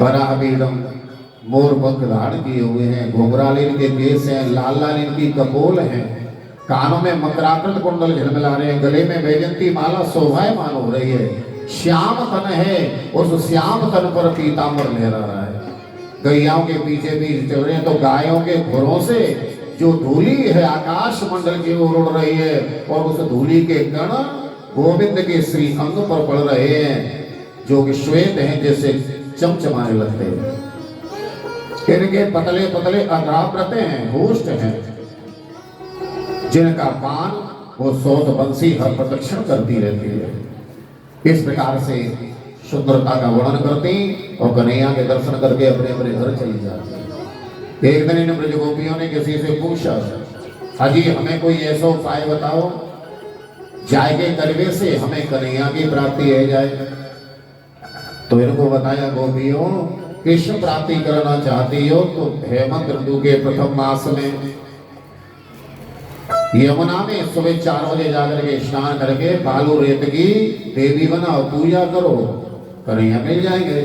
बड़ा पीडम मोर पंख धारण किए हुए हैं, घुंघराल इनके केस हैं, लाल लाल इनकी कपोल हैं, कानों में मकराकृत कुंडल झिलमिला रहे हैं, गले में वैजयंती माला शोभायमान हो रही है। श्याम तन है, उस श्याम तन पर पीतांबर लहरा रहा है। गैयाओं के पीछे भी चल रहे हैं तो गायों के खुरों से जो धूली है आकाश मंडल की ओर उड़ रही है और उस धूली के कण गोविंद के श्री अंग पर पड़ रहे हैं जो कि श्वेत हैं, जैसे चमचमाने लगते हैं। इनके पतले पतले अग्राव्रत हैं, होष्ट हैं, जिनका पान वो सोत बंसी हर प्रदक्षिण करती रहती है। इस प्रकार से सुंदरता का वर्णन करती और कन्हैया के दर्शन करके अपने अपने घर चली जाती। एक दिन इन ब्रज गोपियों ने किसी से पूछा, हाजी हमें कोई ऐसा उपाय बताओ जाए के करवे से हमें कन्हैया की प्राप्ति हो जाए। तो इनको बताया, गोपियों कृष्ण प्राप्ति करना चाहती हो तो हेमंत ऋतु के प्रथम मास में यमुना में सुबह 4 बजे जाकर के स्नान करके बालू रेत की देवी बनाओ, पूजा करो, कन्हैया मिल जाएंगे।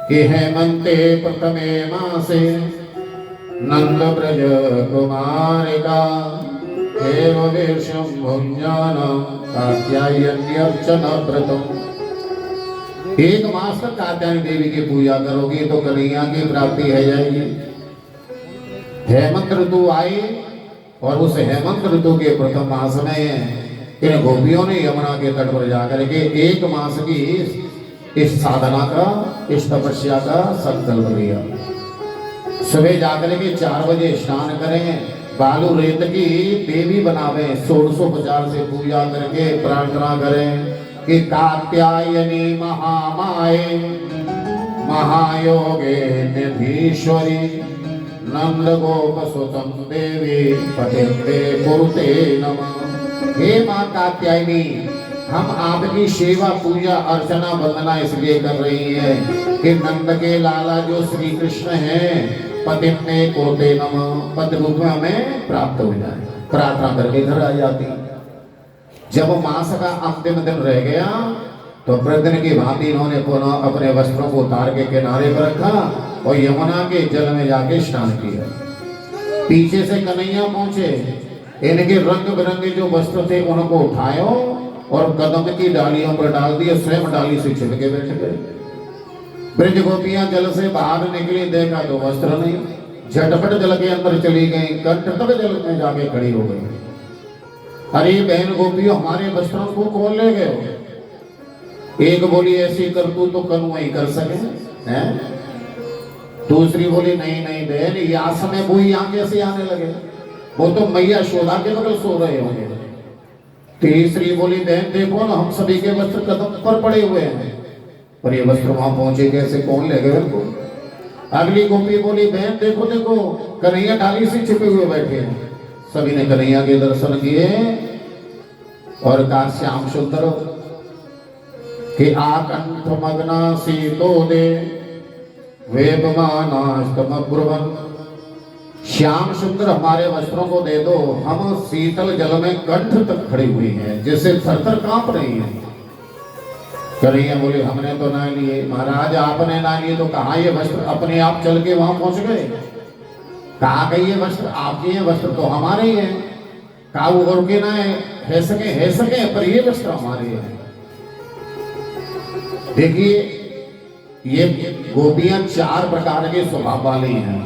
कि हेमंते प्रथमे मासे नंद ब्रज कुमारिका हेमवेशं भुञ्जानं कात्यायन्यर्चन व्रतम्। एक मास तक कात्यायनी देवी की पूजा करोगी तो कन्हैया की प्राप्ति हो जाएगी। हेमंत ऋतु आई और उस हेमंत ऋतु के प्रथम मास में इन गोपियों ने यमुना के तट पर जाकर के 1 मास की इस साधना का, इस तपस्या का संकल्प लिया। सुबह जाकर के 4 बजे स्नान करें, बालू रेत की देवी बनावे, 1650 से पूजा करके प्रार्थना करें कि कात्यायनी महामाये महायोगे निधीश्वरी नंद गोप सुतम देवी पतिते कुरुते नमः। हे मां कात्यायनी, हम आपकी सेवा पूजा अर्चना वंदना इसलिए कर रही है कि नंद के लाला जो श्री कृष्ण हैं पतिते कुरुते नमः, पति रूप में हमें प्राप्त हो जाए। प्रार्थना करके घर आ जाती। जब मास का अंतिम दिन रह गया तो प्रतिदिन की भांति इन्होंने पुनः अपने वस्त्रों को उतार के किनारे पर रखा और यमुना के जल में जाके स्नान किया। पीछे से कन्हैया पहुंचे, इनके रंग बिरंगे जो वस्त्र थे उनको उठाए और कदम की डालियों पर डाल दिए, स्वयं डाली से छिपके बैठ गए। ब्रज गोपियां जल से बाहर निकली, देखा तो वस्त्र नहीं, झटपट जल के अंदर चली गई, कंठ तक जल में जाके खड़ी हो गई। अरे बहन गोपियों, हमारे वस्त्रों को कौन ले गए? एक बोली ऐसी कर तू तो कनुआई कर सके हैं। दूसरी बोली नहीं नहीं बहन यहाँ समय वो यहाँ कैसे आने लगे, वो तो मैया शोधा के बगल सो रहे होंगे। तीसरी बोली बहन देखो ना हम सभी के वस्त्र कदम पर पड़े हुए हैं, पर ये वस्त्र वहां पहुंचे कैसे, कौन ले गए उनको। अगली गोपी बोली बहन देखो देखो कन्हैया डाली से छिपे हुए बैठे हैं। सभी ने कन्हैया के दर्शन किए और कहा श्याम सुंदर कि आकंठ मग्ना सीतो दे वेबमानास्तम ब्रुवन। श्याम सुंदर हमारे वस्त्रों को दे दो, हम शीतल जल में कंठ तक खड़ी हुई हैं, जैसे थर-थर कांप रही हैं। कन्हैया बोले हमने तो ना लिए। महाराज आपने ना लिए तो कहा ये वस्त्र अपने आप चल के वहां पहुंच गए। कहा गई ये वस्त्र आपके हैं, वस्त्र तो हमारे ही हैं। कहा वो और के ना है सके पर ये वस्त्र हमारे हैं। देखिए ये गोपियां 4 प्रकार के स्वभाव वाली हैं।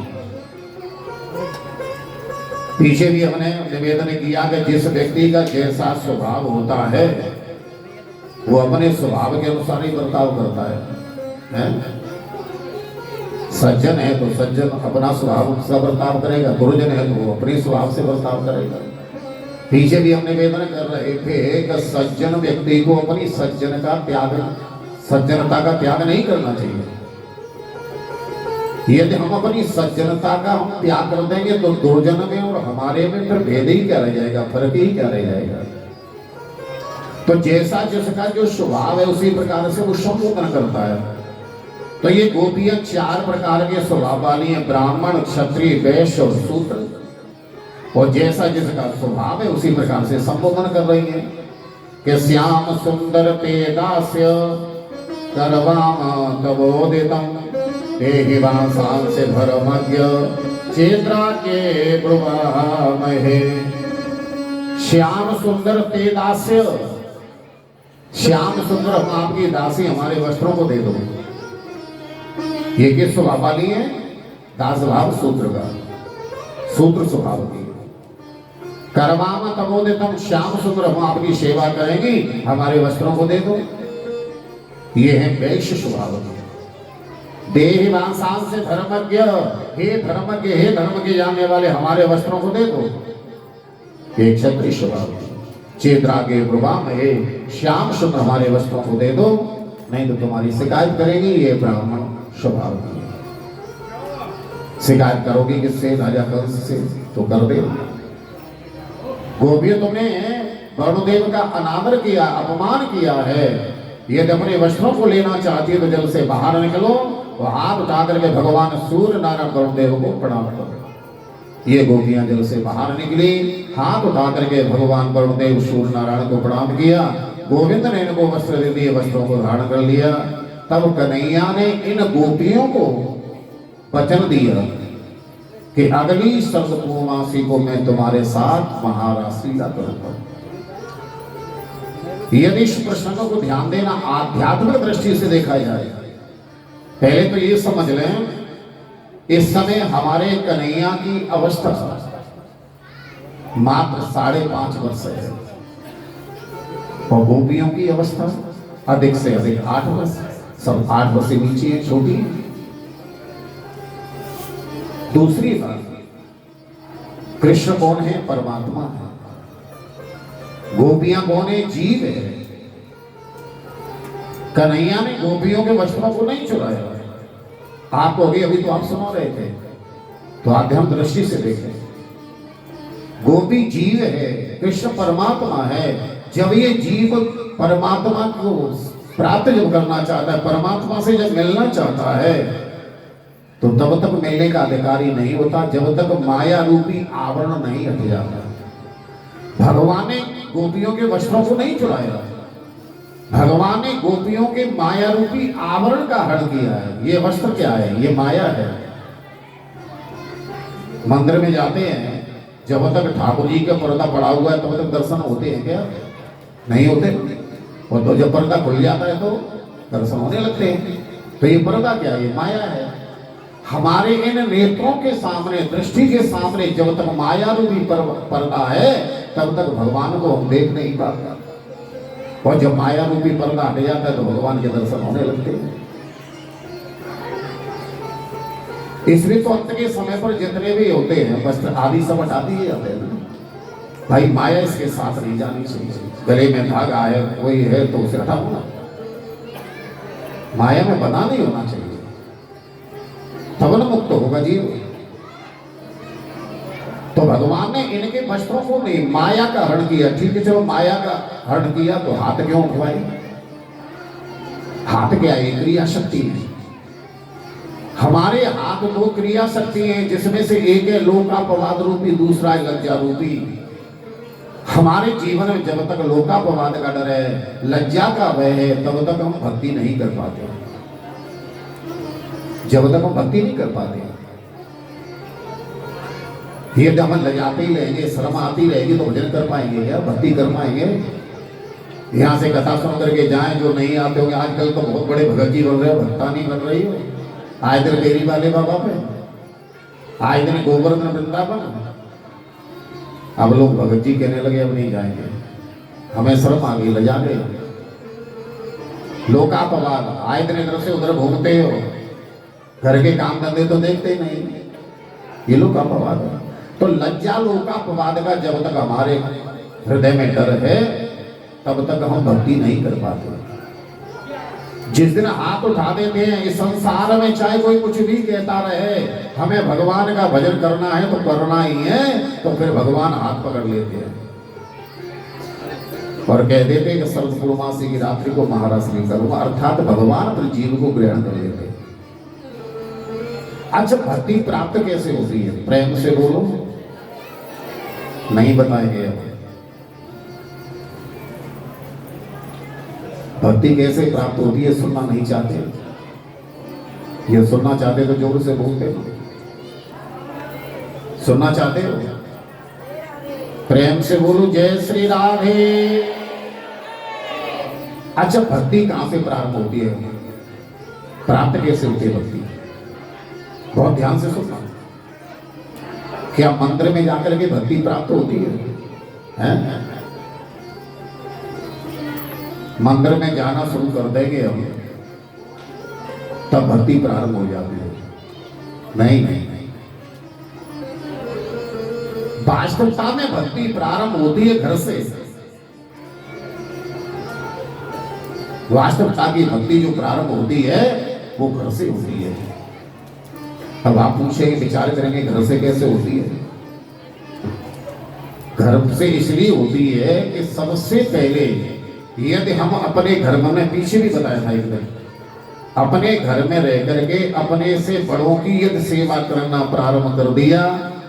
पीछे भी हमने निवेदन किया कि जिस व्यक्ति का जैसा स्वभाव होता है वो अपने स्वभाव के अनुसार ही बर्ताव करता है? सज्जन है तो सज्जन अपना स्वभाव से बर्ताव करेगा, गुरुजन है तो वो अपने स्वभाव से बर्ताव करेगा। पीछे भी हम निवेदन कर रहे थे कि सज्जन व्यक्ति को अपनी सज्जनता का त्याग नहीं करना चाहिए। यदि हम अपनी सज्जनता का हम त्याग कर देंगे तो दुर्जन में और हमारे में फिर भेद ही क्या रह जाएगा, फर्क ही क्या रह जाएगा। तो जैसा जिसका जो स्वभाव है उसी प्रकार से वो संबोधन करता है। तो ये गोपियां 4 प्रकार के स्वभाव वाली हैं, ब्राह्मण क्षत्रिय वैश्य और शूद्र। और जैसा जिसका स्वभाव है उसी प्रकार से संबोधन कर रही है कि श्याम सुंदर ते दास्य करवाम तबोदितम देहि वांसांस भरमज्ञ चेद्रा के ब्रुवामहे। श्याम सुंदर ते दास्य, श्याम सुंदर हम आपकी दासी हमारे वस्त्रों को दे दो। ये किस स्वभाव वाली है? दास भाव शूद्र का, शूद्र स्वभाव की। करवाम तबोदितम, श्याम सुंदर हम आपकी सेवा करेंगी, हमारे वस्त्रों को दे दो। ये है वैश्य स्वभाव की। देहि वांसांस से धर्मज्ञ, हे धर्मज्ञ, हे धर्म के जानने वाले हमारे वस्त्रों को दे दो। ये क्षत्रिय स्वभाव की। चेद्रागे ब्रुवाम, हे श्याम सुंदर हमारे वस्त्रों को दे दो, नहीं तो तुम्हारी शिकायत करेंगी। ये ब्राह्मण स्वभाव की। शिकायत करोगी किससे? राजा कंस से, तो कर दे। गोपियों तुमने वरुणदेव का अनादर किया, अपमान किया है। यदि अपने वस्त्रों को लेना चाहती है तो जल से बाहर निकलो, तो हाथ उठा करके भगवान सूर्य नारायण वरुणदेव को प्रणाम करो। ये गोपियां जल से बाहर निकली, हाथ उठा करके भगवान वरुणदेव सूर्य नारायण को प्रणाम किया। गोविंद ने इनको वस्त्र दे दिए, वस्त्रों को धारण कर लिया। तब कन्हैया ने इन गोपियों को वचन दिया कि अगली सर्वपूर्णमासी को मैं तुम्हारे साथ महारासलीला करूंगा। यदि इस प्रसंग को ध्यान देना आध्यात्मिक दृष्टि से देखा जाए, पहले तो ये समझ लें इस समय हमारे कन्हैया की अवस्था मात्र 5.5 वर्ष है और गोपियों की अवस्था अधिक से अधिक 8 वर्ष। सब 8 वर्ष से नीचे है, छोटी। दूसरी बात, कृष्ण कौन है? परमात्मा है। गोपियां कौन है? जीव है। कन्हैया ने गोपियों के वस्त्रों को नहीं चुराया। आप हो गए, अभी तो आप सुना रहे थे, तो आध्यात्म दृष्टि से देखें। गोपी जीव है, कृष्ण परमात्मा है। जब ये जीव परमात्मा को प्राप्त जब करना चाहता है, परमात्मा से जब मिलना चाहता है, तो तब तक मिलने का अधिकारी नहीं होता जब तक माया रूपी आवरण नहीं हट जाता। भगवान ने गोपियों के वस्त्रों को नहीं चुराया, भगवान ने गोपियों के माया रूपी आवरण का हरण किया है। ये वस्त्र क्या है? ये माया है। मंदिर में जाते हैं, जब तक ठाकुर जी का पर्दा पड़ा हुआ है तब तक दर्शन होते हैं क्या? नहीं होते। और तो जब पर्दा खुल जाता है तो दर्शन होने लगते हैं। तो ये पर्दा क्या है? ये माया है। हमारे इन नेत्रों के सामने, दृष्टि के सामने जब तक माया रूपी पर्दा है तब तक भगवान को हम देख नहीं पाते। और जब माया रूपी पर्दा हट जाता है तो भगवान के दर्शन होने लगते हैं। इसलिए तो अंत के समय पर जितने भी होते हैं वस्त्र आदि सब हटा दिए जाते हैं ना। भाई माया इसके साथ नहीं जानी चाहिए। गले में धागा है, कोई है तो उसे हटाओ ना। माया में बना नहीं होना चाहिए, तब न मुक्त होगा जीव। तो भगवान ने इनके वस्त्रों को नहीं, माया का हरण किया। ठीक है, चलो माया का हरण किया तो हाथ क्यों उठवाए? हाथ क्या है? क्रिया शक्ति है। हमारे हाथ दो क्रिया शक्ति है, जिसमें से एक है लोकापवाद रूपी, दूसरा है लज्जा रूपी। हमारे जीवन में जब तक लोकापवाद का डर है, लज्जा का भय है, तब तक हम भक्ति नहीं कर पाते। जब तक हम भक्ति नहीं कर पाते, ये जब हम लजाते ही रहेंगे, शर्म आती रहेगी तो भजन कर पाएंगे क्या? भक्ति कर पाएंगे? यहाँ से कथा सुन करके जाएं, जो नहीं आते होंगे। आजकल तो बहुत बड़े भगत जी बन रहे हो, भक्ता नहीं बन रही हो। आए दिन डेरी वाले बाबा पे, आए दिन गोवर्धन वृंदावन। अब लोग भगत जी कहने लगे अब नहीं जाएंगे, हमें शर्म आ गई, लजा गए। लोकापवाद, आए दिन इधर से उधर घूमते हो, घर के काम धंधे तो देखते ही नहीं, ये लोकापवाद है। तो लज्जा लोकापवाद का जब तक हमारे हृदय में डर है, तब तक हम भक्ति नहीं कर पाते। जिस दिन हाथ उठा देते हैं, इस संसार में चाहे कोई कुछ भी कहता रहे, हमें भगवान का भजन करना है तो करना ही है, तो फिर भगवान हाथ पकड़ लेते हैं और कह देते हैं कि सर्व पूर्णमासी की रात्रि को महाराज नहीं करूंगा, अर्थात भगवान अपने जीव को ग्रहण कर लेते हैं। अच्छा, भक्ति प्राप्त कैसे होती है? प्रेम से बोलो, नहीं बताएंगे। भक्ति कैसे प्राप्त होती है सुनना नहीं चाहते? ये सुनना चाहते तो जोर से बोलते हो। सुनना चाहते हो? प्रेम से बोलो, जय श्री राधे। अच्छा, भक्ति कहां से प्रारंभ होती है? प्राप्त कैसे होती है भक्ति? बहुत ध्यान से सुनना। क्या मंदिर में जाकर के भक्ति प्राप्त होती है? मंदिर में जाना शुरू कर देंगे हम, तब भक्ति प्रारंभ हो जाती है? नहीं नहीं नहीं, वास्तवता में भक्ति प्रारंभ होती है घर से। वास्तवता की भक्ति जो प्रारंभ होती है वो घर से होती है। अब आप पूछेंगे, विचार करेंगे घर से कैसे होती है? घर से इसलिए होती है कि सबसे पहले यदि हम अपने घर में, पीछे भी बताया था एक दिन, अपने घर में रह करके अपने से बड़ों की यदि सेवा करना प्रारंभ कर दिया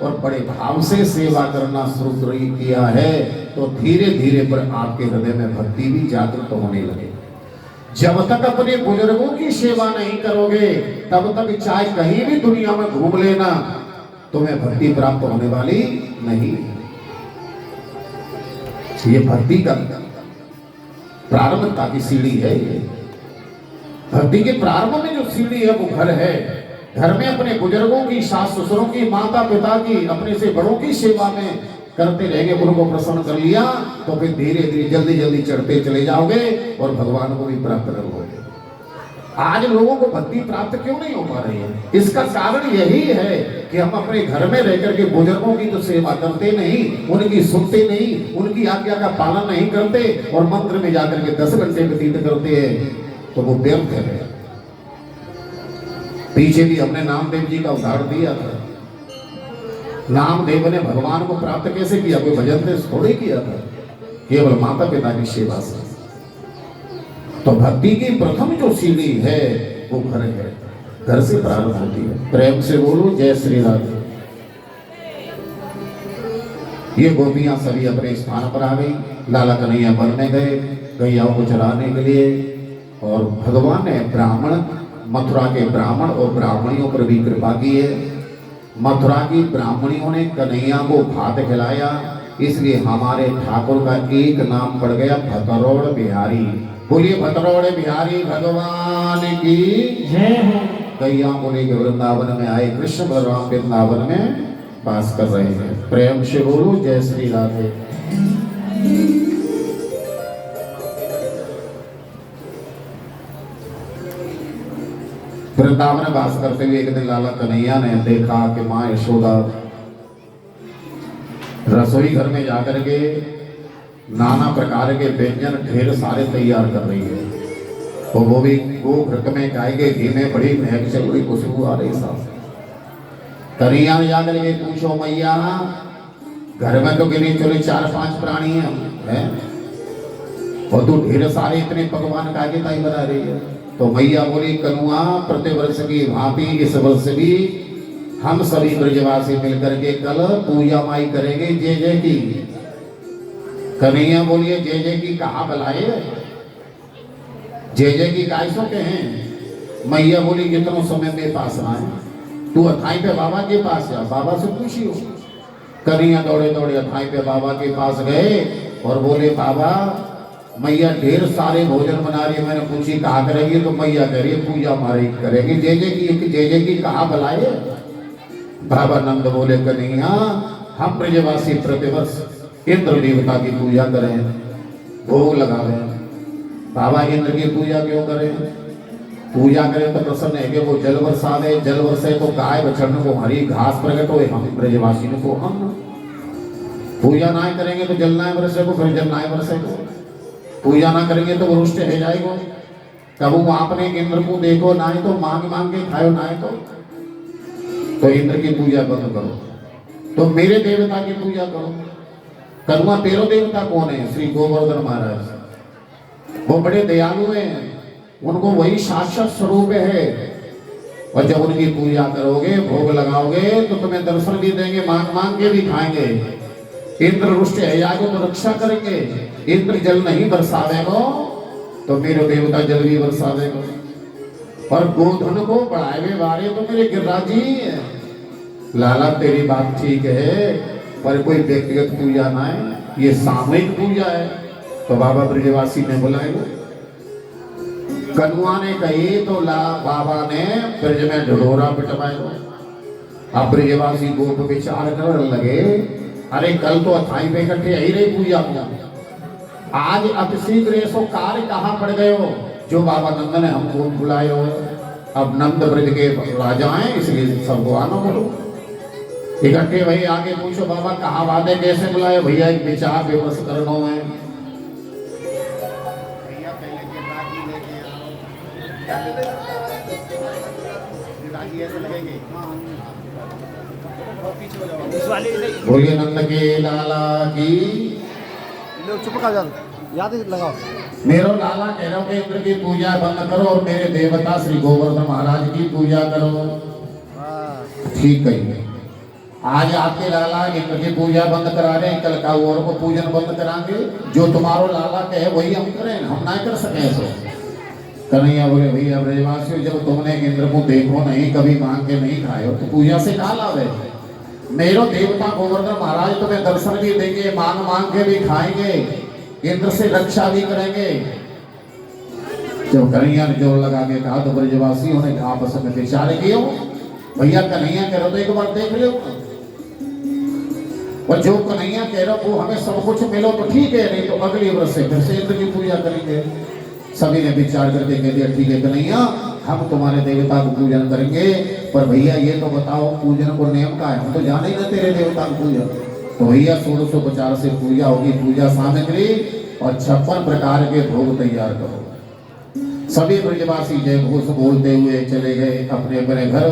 और बड़े भाव से सेवा करना शुरू किया है, तो धीरे धीरे पर आपके हृदय में भक्ति भी जागृत होने लगे। जब तक अपने बुजुर्गों की सेवा नहीं करोगे, तब तक चाहे कहीं भी दुनिया में घूम लेना, तुम्हें भक्ति प्राप्त होने वाली नहीं। ये भक्ति का प्रारंभता की सीढ़ी है। ये भक्ति के प्रारंभ में जो सीढ़ी है वो घर है। घर में अपने बुजुर्गों की, सास ससुरों की, माता पिता की, अपने से बड़ों की सेवा में करते रहेंगे, उनको प्रसन्न कर लिया, तो फिर धीरे धीरे जल्दी जल्दी चढ़ते चले जाओगे और भगवान को भी प्राप्त कर लोगे। आज लोगों को भक्ति प्राप्त क्यों नहीं हो पा रही है? इसका कारण यही है कि हम अपने घर में रह करके बुजुर्गों की तो सेवा करते नहीं, उनकी सुनते नहीं, उनकी आज्ञा का पालन नहीं करते, और मंदिर में जाकर के 10 घंटे व्यतीत करते हैं, तो वो व्यर्थ है। पीछे भी हमने नामदेव जी का उदाहरण दिया था। नामदेव ने भगवान को प्राप्त कैसे किया? कोई भजन से थोड़े किया था, केवल माता पिता की सेवा से। तो भक्ति की प्रथम जो सीढ़ी है वो घर है, घर से प्रारंभ होती है। प्रेम से बोलो, जय श्री राधे। ये गोपियां सभी अपने स्थान पर आ गई। लाला कन्हैया वन में गए गैयाओं को चराने के लिए, और भगवान ने ब्राह्मण, मथुरा के ब्राह्मण और ब्राह्मणियों पर भी कृपा की है। मथुरा की ब्राह्मणियों ने कन्हैया को भात खिलाया, इसलिए हमारे ठाकुर का एक नाम पड़ गया भतरौड़ बिहारी। बोलिए भतरौड़ बिहारी भगवान की जय। गैया को लेकर वृंदावन में आए, कृष्ण बलराम वृंदावन में वास कर रहे हैं। प्रेम से बोलो, जय श्री राधे। वृंदावन में वास करते हुए एक दिन लाला कन्हैया ने देखा कि माँ यशोदा रसोई घर में जाकर के नाना प्रकार के व्यंजन ढेर सारे तैयार कर रही है, तो वो भी घृत में गाय के घी में बड़ी महक चल रही, खुशबू आ रही साहब। कन्हैया ने जाकर के पूछो मैया, घर में तो गिने चले 4-5 प्राणी हैं और तू ढेर सारे इतने पकवान काहे ताई बना रही है? तो मैया बोली कनुआ, प्रतिवर्ष की भांति इस वर्ष भी हम सभी ब्रजवासी मिलकर के कल पूजा माई करेंगे जय जय की। कन्हैया बोलिए जय जय की कहाँ बुलाए, जय जय की कायसों के हैं? मैया बोली इतनों समय मेरे पास आए, तू अथाई पे बाबा के पास जा, बाबा से पूछियो। कन्हैया दौड़े दौड़े अथाई पे बाबा के पास गए और बोले बाबा मैया ढेर सारे भोजन बना रही है, मैंने पूछी कहाँ करेगी? तो मैया कह रही है पूजा हमारी करेगी जय जय की कहाँ बुलाए? बाबा नंद बोले कन्हैया हम ब्रजवासी प्रतिवर्ष इंद्र देवता की पूजा करें, भोग लगावे। बाबा इंद्र की पूजा क्यों करें? पूजा करें तो प्रसन्न है कि वो जल बरसावे, जल बरसे तो गाय बछड़ को हरी घास प्रकट हो, हम ब्रजवासी को हम पूजा ना करेंगे तो जल ना बरसे को, फिर जल ना बरसे को, पूजा ना करेंगे तो वो रुष्ट हो जाएगा। कबू आपने इंद्र को देखो ना तो मांग मांग के खाओ ना तो इंद्र की पूजा बंद करो, तो मेरे देवता की पूजा करो। कनुआ तेरो देवता कौन है? श्री गोवर्धन महाराज, वो बड़े दयालु हैं, उनको वही साक्षात स्वरूप है। और जब उनकी पूजा करोगे भोग लगाओगे तो तुम्हें दर्शन भी देंगे, मांग मांग के भी खाएंगे। इंद्र रुष्ट है जाएगा तो रक्षा करेंगे, इंद्र जल नहीं बरसावेगा तो मेरे देवता जल भी बरसावेगा। और गोधन को बढ़ाए बारे तो मेरे गिरिराज जी है। लाला तेरी बात ठीक है, पर कोई व्यक्तिगत पूजा ना है, ये सामूहिक पूजा है। तो बाबा ब्रजवासी ने बुलाएगा। कनुआ ने कही तो बाबा ने ब्रज में ढोरा पिटवाएगा। अब ब्रजवासी गोप विचार करने लगे, अरे कल तो अथाई पे इकट्ठे ही रही पूजा में, आज अतिशीघ्र सो कार्य कहाँ पड़ गए हो जो बाबा नंद ने हमको बुलाए हो। अब नंद ब्रज के राजा हैं इसलिए सबको आना बोलो। इकट्ठे भाई आगे पूछो बाबा कहाँ वादे कैसे बुलाए? भैया एक विचार विमर्श करना है। बोलिए नंद के लाला की। चुप कर जा, याद लगाओ। मेरो लाला कह रहा हूँ कि इंद्र की पूजा बंद करो और मेरे देवता श्री गोवर्धन महाराज की पूजा करो। ठीक है, आज आपके लाला इंद्र की पूजा बंद करा रहे हैं, कल का और को पूजन बंद कराएंगे। जो तुम्हारो लाला कहे वही हम करें, हम ना कर सके ऐसे। कन्हैया बोले भैया ब्रजवासियों जब तुमने इंद्र को देखो नहीं, कभी मांग के नहीं खाए हो तो पूजा से कहा लाभ है? मेरो देवता गोवर्धन महाराज तुम्हें दर्शन भी देंगे, मांग मांग के भी खाएंगे, इंद्र से रक्षा भी करेंगे। जब कन्हैया ने जोर लगा के कहा तो ब्रजवासियों ने आपस में विचार किया, भैया कन्हैया कह रहे तो एक बार देख लो, और जो कन्हैया कह रहा वो हमें सब कुछ मिलो तो ठीक है, नहीं तो अगले वर्ष से फिर से इंद्र की पूजा करेंगे। सभी ने विचार करके कह दिया ठीक है कन्हैया हम तुम्हारे देवता को पूजन करेंगे, पर भैया ये तो बताओ पूजन को नियम का है, हम तो जाने ही ना तेरे देवता को पूजन। तो भैया 1650 से पूजा होगी, पूजा सामग्री और 56 प्रकार के भोग तैयार करो। सभी ब्रजवासी जय घोष बोलते हुए चले गए अपने अपने घर।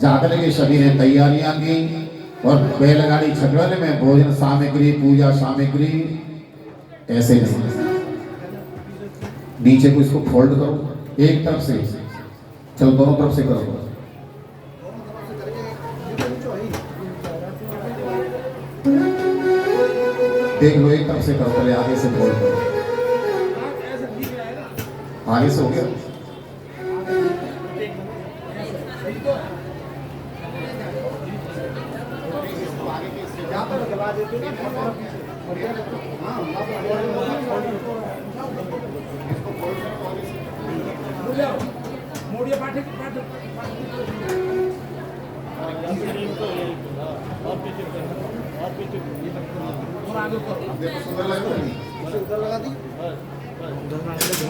जाकर के सभी ने तैयारियां की और बैलगाड़ी छकड़ने में भोजन सामग्री पूजा सामग्री ऐसे नहीं। नीचे को इसको फोल्ड करो एक तरफ से, चलो दोनों तरफ से करो। देख लो एक तरफ से करो, पहले आगे से फोल्ड करो। आगे से हो गया?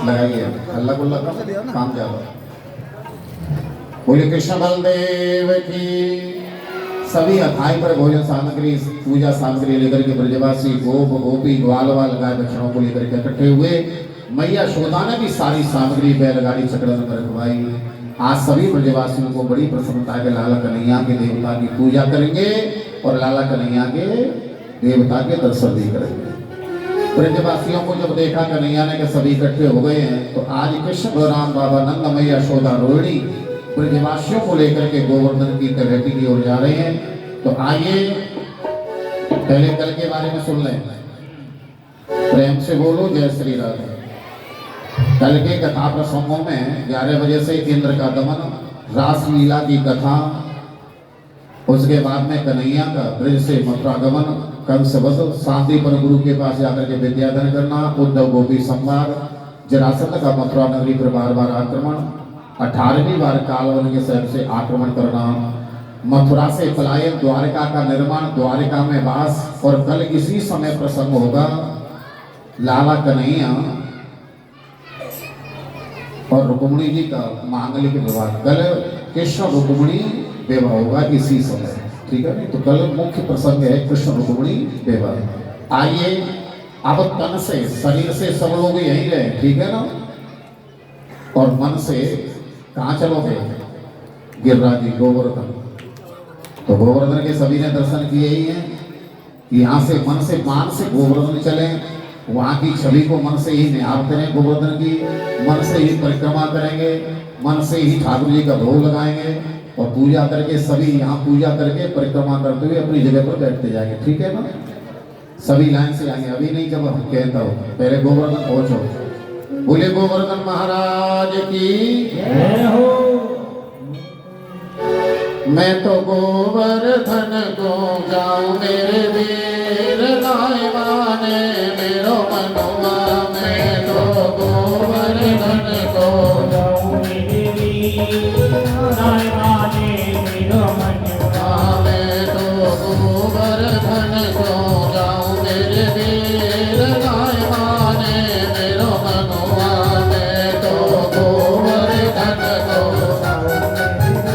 लगाइए, अल्लाह को काम ज्यादा। बोले कृष्ण बलदेव की। सभी अथाई पर भोजन सामग्री पूजा सामग्री लेकर के ब्रजवासी गोप गोपी ग्वाल वाल गाय बछड़ों को लेकर के इकट्ठे हुए। मैया यशोदा ने भी सारी सामग्री बैलगाड़ी चक्रण में रखवाई। आज सभी ब्रजवासियों को बड़ी प्रसन्नता के लाला कन्हैया के देवता की पूजा करेंगे और लाला कन्हैया के देवता के दर्शन भी करेंगे। ब्रजवासियों को जब देखा कन्हैया ने कि सभी इकट्ठे हो गए हैं, तो आज कृष्ण बलराम बाबा नंद मैया यशोदा रोहिणी ब्रजवासियों को लेकर के गोवर्धन की तलहटी की ओर जा रहे हैं। तो आइए पहले कल के बारे में सुन लें। प्रेम से बोलो जय श्री राधे। कल के कथा प्रसंगों में 11 बजे से इंद्र का दमन, रासलीला की कथा, उसके बाद में कन्हैया का ब्रज से मथुरा गमन, कंस वध, शांतिपुर गुरु के पास जाकर के विद्याधन करना, उद्धव गोपी संवार, जरासंध का मथुरा नगरी पर बार बार आक्रमण, 18वीं बार कालवन के शहर से आक्रमण करना, मथुरा से पलायन, द्वारका का निर्माण, द्वारका में वास, और कल इसी समय प्रसंग होगा लाला कन्हैया और रुक्मिणी जी का मांगलिक विवाह। कल कृष्ण रुक्मिणी विवाह होगा इसी समय, ठीक है। तो कल मुख्य प्रसंग है कृष्ण रुक्मिणी विवाह। आइए अब तन से शरीर से सब लोग यहीं रहे, ठीक है ना, और मन से कहाँ चलोगे? गिरिराज जी गोवर्धन। तो गोवर्धन के सभी ने दर्शन किए ही हैं। यहाँ से मन से मान से गोवर्धन चले, वहाँ की छवि को मन से ही निहारते रहे, गोवर्धन की मन से ही परिक्रमा करेंगे, मन से ही ठाकुर जी का भोग लगाएंगे और पूजा करके सभी यहाँ पूजा करके परिक्रमा करते हुए अपनी जगह पर बैठते जाएंगे, ठीक है ना। सभी लाइन से आएंगे, अभी नहीं, जब हम कहता हो पहले गोवर्धन पहुंचो। बोले गोवर्धन महाराज की जय हो। मैं तो गोवर्धन को जाऊं मेरे वीर नाय माने मेरो मनुआ। मैं तो गोवर्धन को जाऊं मेरे वीर नाय माने मेरो मनुआ। मैं तो गोवर्धन को जाऊं मेरे वीर नाय माने मेरो मनुआ। मैं तो गोवर्धन को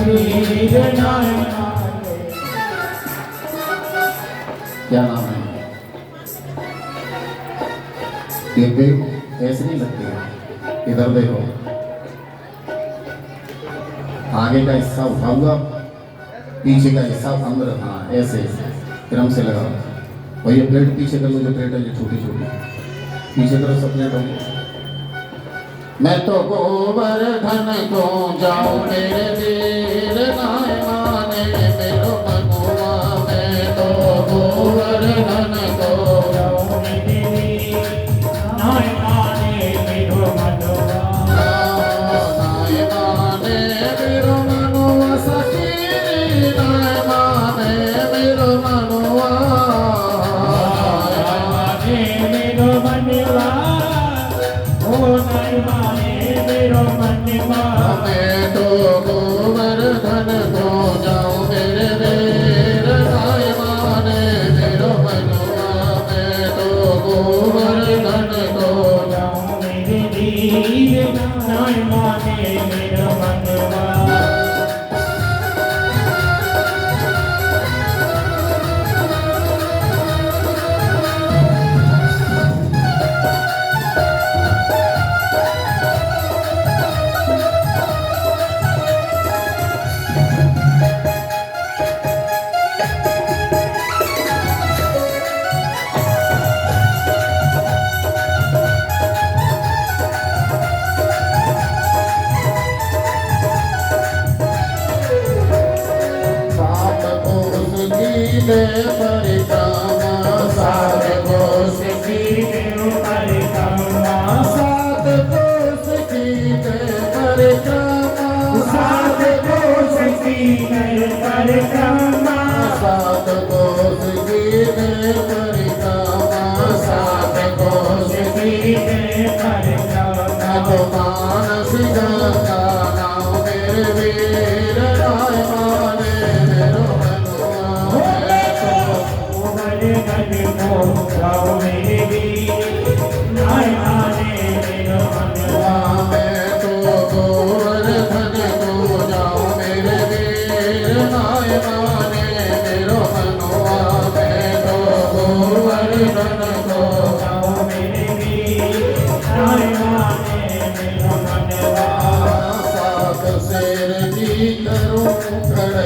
वीर नाय माने। क्या नाम है? ये ऐसे नहीं लगती है। इधर देखो, आगे का हिस्सा उठाऊंगा, पीछे का हिस्सा अंदर, हाँ ऐसे क्रम से लगाओ। और ये प्लेट पीछे कर लो, जो प्लेट है जो छोटी छोटी पीछे करो, सब प्लेट होगी। मैं तो गोवर्धन को जाऊं मेरे वीर नाय माने मेरो मनुआ। मैं तो गोवर्धन को जाऊं मेरे वीर नाय माने मेरो मनुआ। नाय माने मेरो मनुआ। सखी नाय माने मेरो मनुआ। नाय माने मेरो मनुआ। ओ नाय माने मेरो मनुआ। मैं तो गोवर्धन को जाऊं मेरे वीर नाय माने मेरो मनुआ। मैं तो गोवर्धन को जाऊं मेरे वीर नाय माने मेरो मनुआ। सात कोस कीले परिक्रमा। सात कोस सीते परिक्रमा। सात कोस कीले परिक्रमा। सात कोस सीते परिक्रमा। सात कोस कीले परिक्रमा। सात कोस सीते परिक्रमा। तो मानस गंगा नाम मेरे वीर नाय माने मेरो मनुआ। मैं तो गोवर्धन को जाऊं मेरे वीर नाय माने मेरो मनुआ। मैं तो गोवर्धन को जाऊं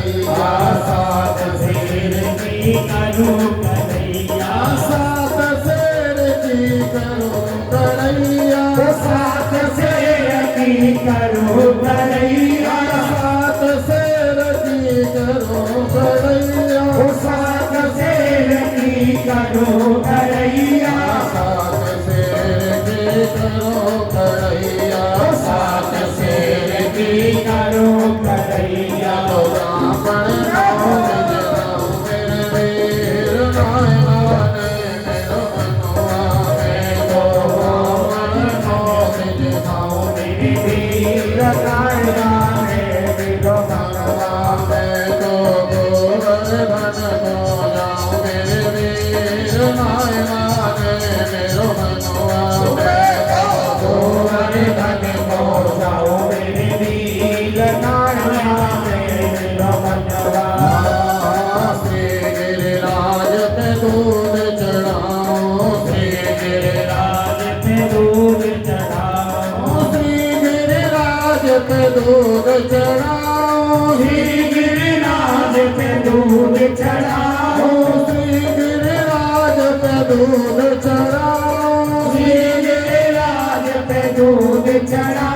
कन्हैया सात शेर की करो कन्हैया सात शेर की करो कन्हैया सात शेर की करो कन्हैया सात शेर की करो कन्हैया सात शेर की करो कन्हैया सात शेर की करो कन्हैया सात शेर की करो कन्हैया तो रावण नाम मेरे वीर नायमाने मेरो मनवा में तो रावण नाम जिताओ मेरे वीर नायमाने मेरो मनवा में तो गोवर्धन को जाओ मेरे वीर नायमाने मेरो मनवा में तो गोवर्धन को जाओ मेरे वीर नायमाने मेरो मनवा श्री गिरिराज पे दूध चढ़ाओ श्री गिरिराज पे दूध चढ़ाओ श्री गिरिराज पे दूध चढ़ाओ श्री गिरिराज पे दूध चढ़ाओ श्री गिरिराज पे दूध चढ़ाओ श्री गिरिराज पे दूध चढ़ाओ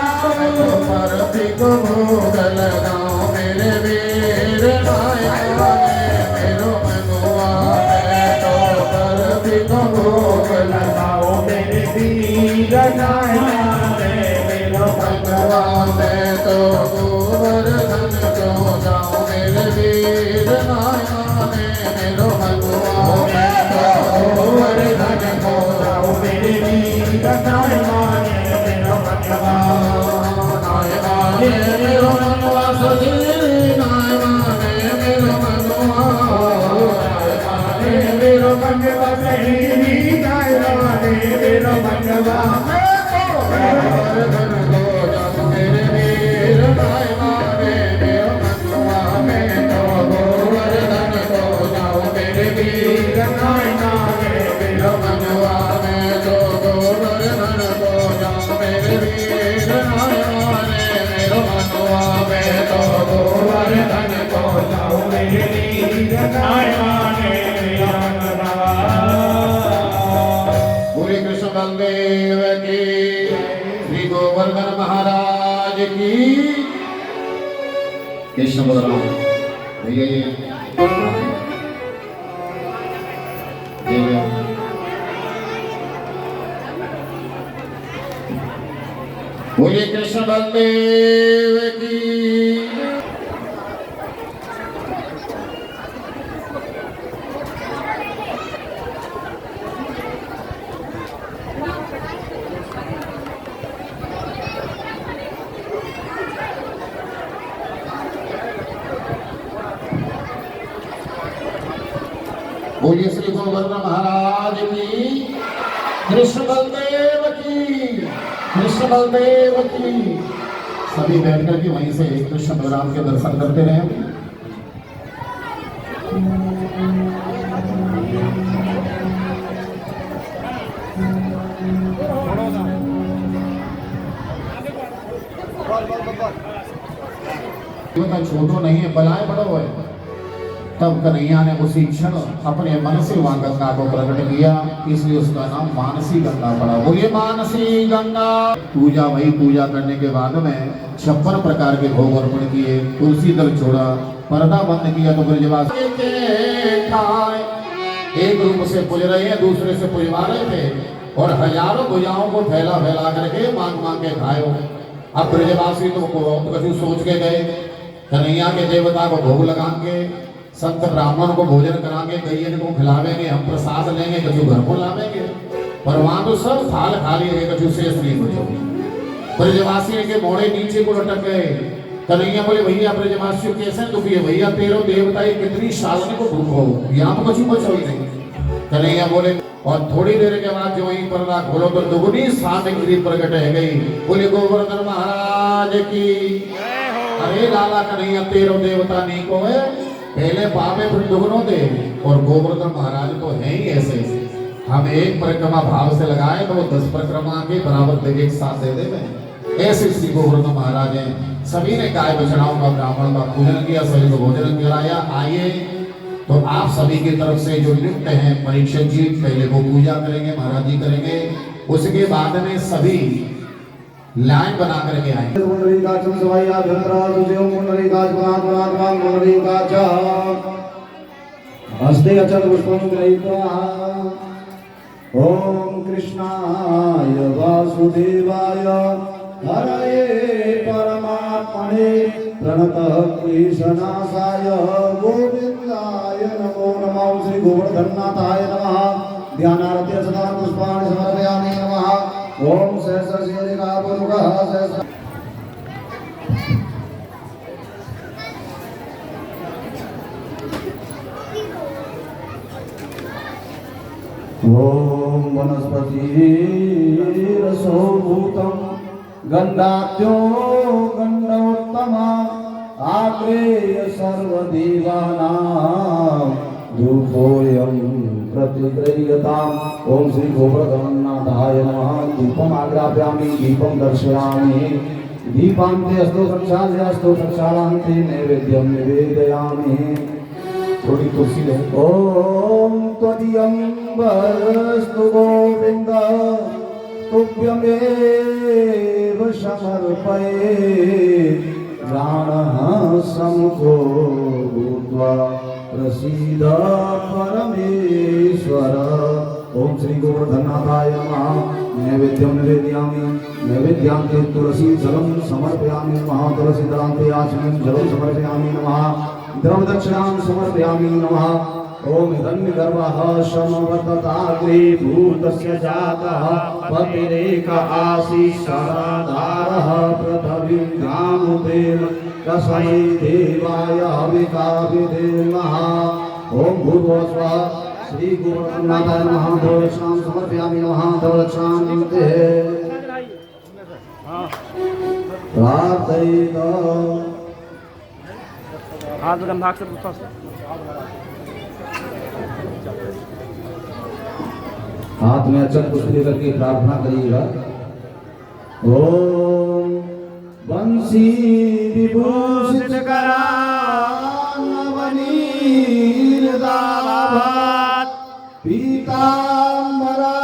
परति को भोग लगाओ मेरे वीर नायकाने मेरो मनवा में तो परति को भोग लगाओ मेरे वीर नायमाने मेरो मनवा में तो गोवर्धन को जाओ मेरे वीर नायकाने मेरो मनवा में तो गोवर्धन को जाओ मेरे वीर नायमाने मेरो मनवा नायकाने मेरो मनवा सजी नायकाने मेरो मनवा नायकाने मेरो मनवा सही नायमाने मेरो मनवा गोवर्धन को जाओ मेरे वीर नायकाने मेरो मनवा में तो गोवर्धन को जाओ मेरे वीर नायमाने मेरो मनवा में तो गोवर्धन को जाओ मेरे वीर नायकाने मेरो मनवा में तो गोवर्धन को जाओ मेरे वीर नायमाने मेरो मनवा पूरी कृष्ण बलदेव की श्री गोवर्धन महाराज की कृष्ण बलराम भैया ये बोलिए कृष्ण बलदेव की बोलिए श्री गोवर्धन महाराज की कृष्ण बलदेव की कृष्ण बलदेव की सभी बैठ करके वहीं से कृष्ण बलराम के दर्शन करते रहे छोटो नहीं है बलाए बड़ो है। तब कन्हैया ने उसी क्षण अपने मन से वहां गंगा को प्रकट किया, इसलिए उसका नाम मानसी गंगा पड़ा। बोलिए मानसी गंगा। पूजा वही पूजा करने के बाद में 56 प्रकार के भोग अर्पण किए, तुलसी दल छोड़ा, पर्दा बंद किया तो ब्रजवासी एक रूप से पूज रहे हैं, दूसरे से पूजवा रहे थे और हजारों भुजाओं को फैला फैला करके मांग मांग के खाए। अब ब्रजवासी तो कछु सोच के गए, कन्हैया के देवता को भोग लगाएंगे, संत ब्राह्मण को भोजन कराएंगे, गैयन को खिलावेंगे, हम प्रसाद लेंगे, कछु घर को लावेंगे, पर वहां तो सब थाल खाली है, कछु शेष नहीं बचो। ब्रजवासी के मोड़े नीचे को लटक गए। कन्हैया बोले भैया ब्रजवासियों कैसे दुखी है भैया, तेरो देवता ये कितनी सालन को दुख हो, यहाँ तो कछु बचो ही नहीं। कन्हैया बोले और थोड़ी देर के बाद जो वहीं पर्दा खोलो तो दुगनी सामग्री प्रकट है गई। बोले गोवर्धन महाराज की। अरे लाला कन्हैया तेरो देवता नहीं को है, पहले पावे फिर दुगनों दे, और गोवर्धन महाराज तो है ही ऐसे। हम एक परिक्रमा भाव से लगाए तो वो 10 परिक्रमा के बराबर एक साथ दे देवे। ऐसे श्री गोवर्धन महाराज हैं, सभी ने गाय बछड़ाओं का ब्राह्मण का पूजन किया, सभी को भोजन कराया। आइए तो आप सभी की तरफ से जो नियुक्त हैं परीक्षक जी, पहले वो पूजा करेंगे, महाराज जी करेंगे, उसके बाद में सभी लाइन बना करके आएंगे। पुंडरीकाक्षं सवायाभ्यन्तराजुजयो पुंडरीकाक्षं पुंडरीकाक्ष हस्ते अचल पुष्पं गृहीत्वा ओम कृष्णाय वासुदेवाय हरये परमात्मने प्रणतः क्लेशनाशाय गोविन्दाय नमो नमः। श्री गोवर्धननाथाय नमः। ध्यानारत्य सदा पुष्पाणि समर्पयामि नमः। ओम सहस्रशीलिका पुरुषः सहस्र ओम वनस्पति रसो भूतम गंधाद्यो गंधोत्तमा आग्रेय सर्वदेवानां धूपोऽयं प्रतिगृह्यताम्। ओम श्री गोवर्धननाथाय नमः। धूपम् आग्रापयामि, दीपं दर्शयामि, दीपान्ते अस्तु प्रक्षाल्य अस्तु प्रक्षालान्ते नैवेद्यं निवेदयामि। थोड़ी कुर्सी ले। ओम त्वदीयम्बरस्तु गोविन्द तुभ्यमेव समर्पये प्राणः समुखो भूत्वा प्रसीद परमेश्वर। ओम श्री गोवर्धननाथाय नमः। नैवेद्यं निवेदयामि, नैवेद्यान्ते तुलसी जलं समर्पयामि नमः। तुलसी दलान्ते आचमनं जलं समर्पयामि नमः। द्रवदक्षिणां समर्पयामि नमः। ओम हिरण्यगर्भः समवर्तताग्रे भूतस्य जातः पतिरेक आसीत् पृथिवीं कसै देवाय हविका विधेमः। ओम भूर्भुवः श्री गोवर्धननाथाय नमः। दक्षिणां समर्पयामि नमः। दक्षिणां प्रार्थयेत। हाथ में भाग से पूछो हाथ में अक्षत पुष्प लेकर के प्रार्थना करिएगा। ओम बंसी विभूषित करा नवनीरदाभात पीताम्बरा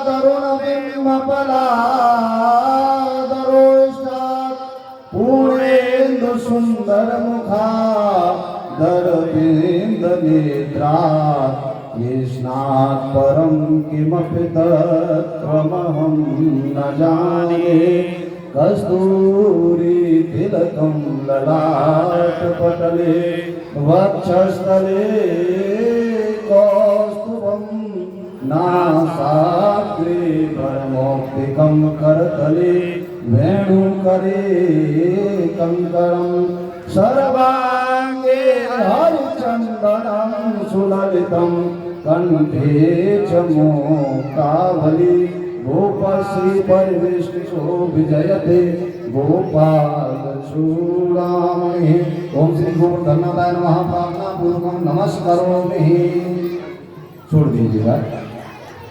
तरुण बिंबफला दरोष्टात् पूर्णेन्दु सुंदर मुखा दरबिंद नेत्रात् येष्णात् परं किमपि तत्त्वमहं न जाने। कस्तूरी तिलकं ललाटपटले वक्षस्थले कौस्तुभं नासाग्रे परमौक्तिकं करतले वेणुकरे कंकरं सर्वांगे हरिचन्दनं सुललितं कंठे च मोक्तावली गोपश्री परिवेष्टितो विजयते गोपाल चूड़ामणि। ओम श्री गोवर्धननाथाय नमः। प्रार्थना पूर्वकं नमस्करोमि। छोड़ दीजिएगा।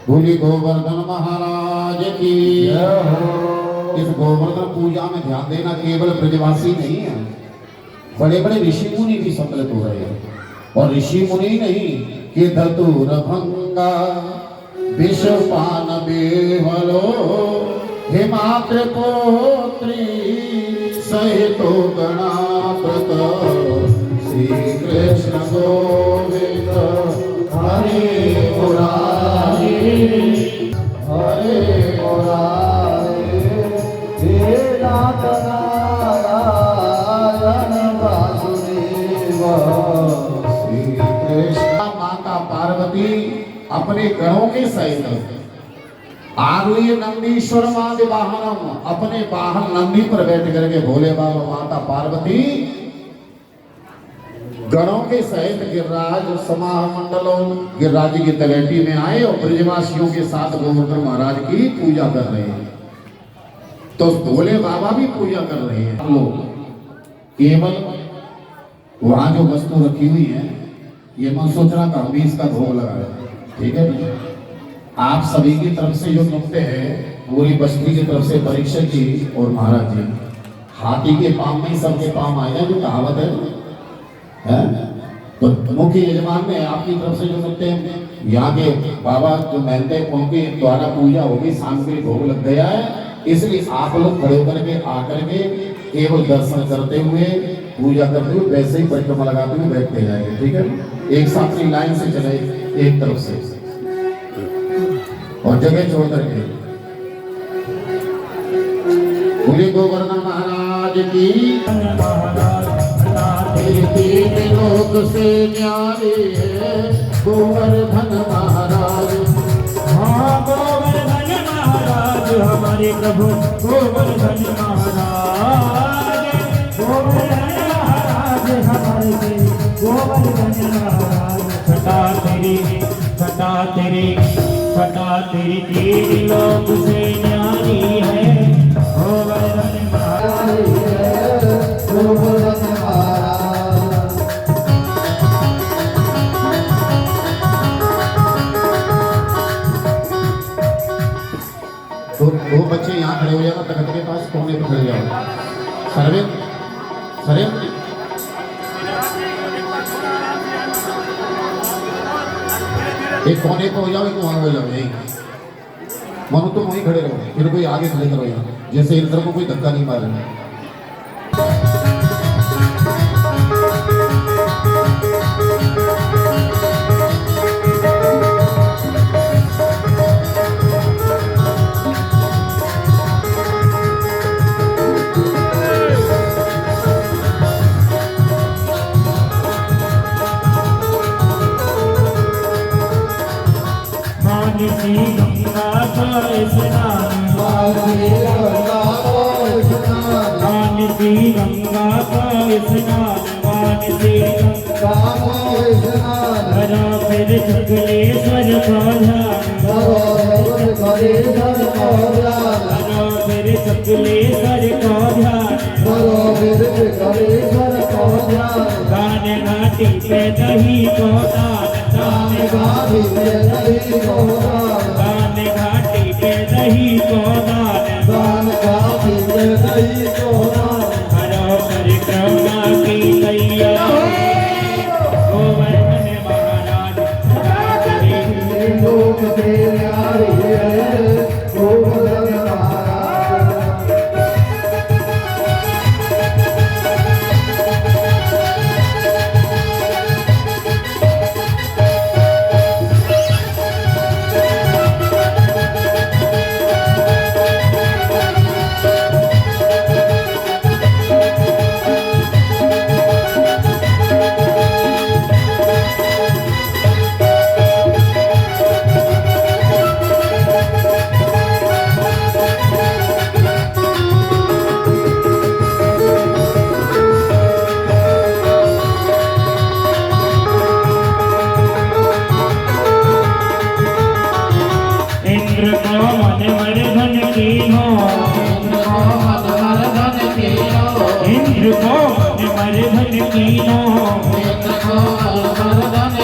बोली गोवर्धन महाराज की जय हो। इस गोवर्धन पूजा में ध्यान देना, केवल ब्रजवासी नहीं है, बड़े बड़े ऋषि मुनि भी सम्मिलित हो रहे हैं। और ऋषि मुनि नहीं कि धतुर भंगा विषपान बेहलो हिमाद्र पुत्री सहितो गणापत श्री कृष्ण गोविंद हरे मुरारी हरे मुरारी हे नाथ नारायण वासुदेव। श्री कृष्ण। माता पार्वती अपने गणों के सहित आरुह्य नंदीश्वर मादि वाहनम, अपने वाहन नंदी पर बैठ करके भोले बाबा माता पार्वती गणों के सहित गिरिराज समाह मंडलों गिरिराज की तलहटी में आए और ब्रजवासियों के साथ गोवर्धन महाराज की पूजा कर रहे हैं। तो भोले बाबा भी पूजा कर रहे हैं। हम लोग केवल वहां जो वस्तु रखी हुई है, ये मैं सोच रहा था हम भी इसका भोग लगाए, ठीक है। आप सभी की तरफ से जो नुक्ते हैं पूरी बस्ती की तरफ से परीक्षक जी और महाराज जी, हाथी के पाँव में ही सबके पाँव आए हैं, जो कहावत है? तो मुख्य यजमान ने आपकी तरफ से जो नुक्ते हैं, यहाँ के बाबा जो मेहनते उनके द्वारा पूजा होगी, सांस्कृतिक भोग लग गया है, इसलिए आप लोग खड़े होकर के आकर के केवल दर्शन करते हुए, पूजा करते हुए वैसे ही परिक्रमा लगाते हुए बैठते जाएंगे, ठीक है? एक साथ अपनी लाइन से चले एक तरफ से और जगह छोड़ करके। बोले गोवर्धन महाराज की, तीन लोक से न्यारे है गोवर्धन महाराज। हाँ गोवर्धन महाराज हमारे प्रभु गोवर्धन महाराज, गोवर्धन महाराज हमारे गोवर्धन महाराज। छटा तेरी तीन लोक से न्यारी है गोवर्धन महाराज। गोवर्धन महाराज। तो दो बच्चे यहाँ खड़े हो जाएगा, तखत के पास कोने पे खड़े जाओ। सर्वे सर्वे एक कोने पे हो जाओ, एक वहां हो जाओ, यही मनु तुम वहीं खड़े रहो, फिर कोई आगे खड़े करो यहाँ, जैसे इधर को कोई धक्का नहीं मारे। मानसी गंगा का स्नान, मानसी गंगा का स्नान, मानसी हरा फिर शुक्लेश्वर का ध्यान, हरा फिर शुक्लेश्वर का ध्यान। गान घाटी पे दही को दान, गान घाटी पे दही को दान, हरो परिक्रमा की तैयारी गोवर्धन महाराज। इंद्र को मनवर्धन कीनो, इंद्र को मनवर्धन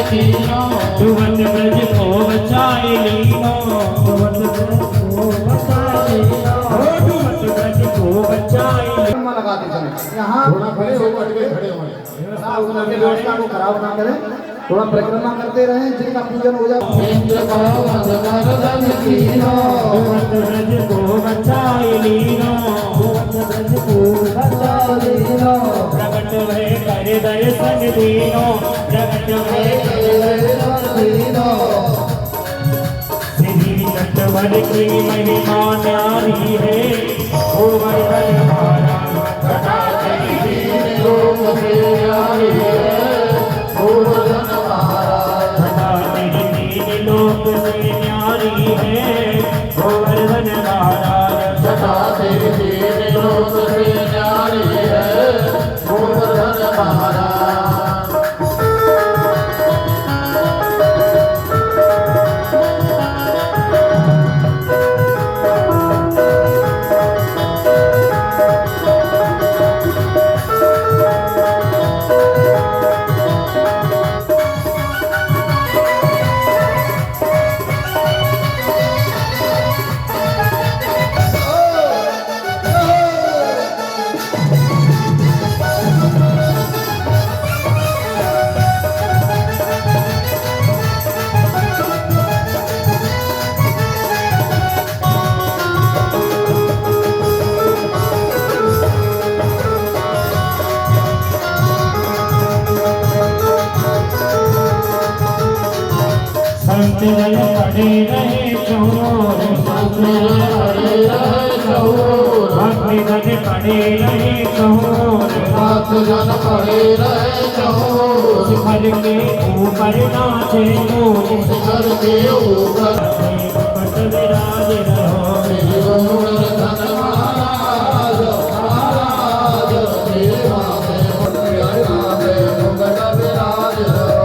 कीनो, तुवत ब्रज को बचाए लीनो, तुवत ब्रज को बचाए। लगाते समय यहाँ थोड़ा खड़े हो, खड़े हो, व्यवस्था को खराब ना करें, थोड़ा परिक्रमा करते रहे, जिनका पूजन हो जाए। इंद्र को मनवर्धन कीनो, तुवत ब्रज को बचाए लीनो, प्रकट भय कर दर्शन दीनो, प्रकट भय श्री नटवर की महिमा न्यारी है गोवर्धन महाराज। छटा तेरी तीन लोक से न्यारी है गोवर्धन महाराज, छटा तेरी तीन लोक से न्यारी है गोवर्धन महाराज। छटा तेरी तीन लोक से न्यारी है गोवर्धन महाराज। जन पड़े रहे चोर भक्ति जन पड़े रहे चोर भक्ति जन पड़े रहे चोर भक्त जन पड़े रहे चोर शिखर के ऊपर नाचे मोर शिखर के ऊपर मुकुट विराज रहो श्री गोवर्धन महाराज महाराज तेरे माथे मुकुट विराज रहो।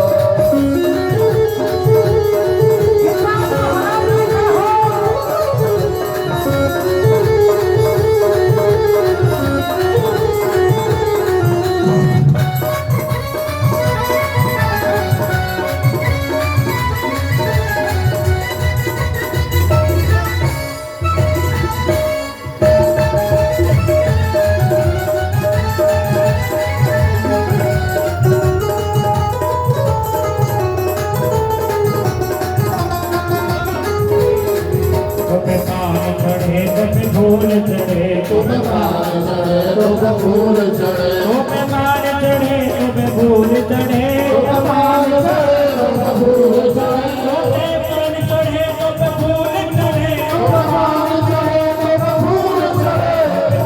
तुम्हें पान चढ़े तुम्हें फूल चढ़े तुम्हें पार चढ़े तुम्हें फूल चढ़े तुम्हें पान चढ़े तुम्हें फूल चढ़े तुम्हें पार चढ़े तुम्हें फूल चढ़े तुम्हें पान चढ़े तुम्हें फूल चढ़े तुम्हें पार चढ़े तुम्हें फूल चढ़े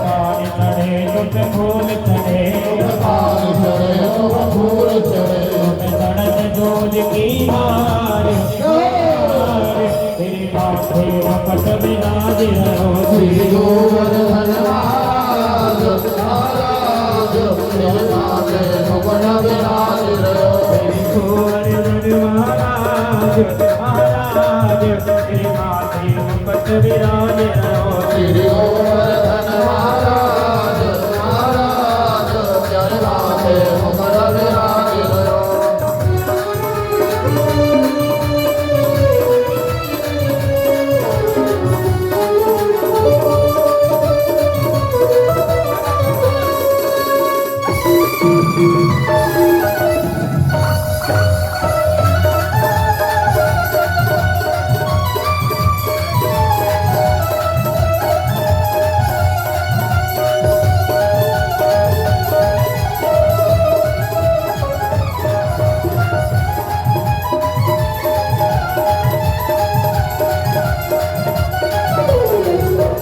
पान चढ़े तुम्हें फूल चढ़े तुम्हें पार चढ़े तुम्हें फूल चढ़े तुम्हें सड़क जोज की हार तेरी माथे मुकुट विराज रहो श्री गोवर्धन महाराज महाराज तेरे माथे मुकुट विराज रहो। तेरी गोवर्धन महाराज महाराज तेरी माथे मुकुट विराज रहो श्री गोवर्धन महाराज महाराज तेरे माथे मुकुट विराज रहो।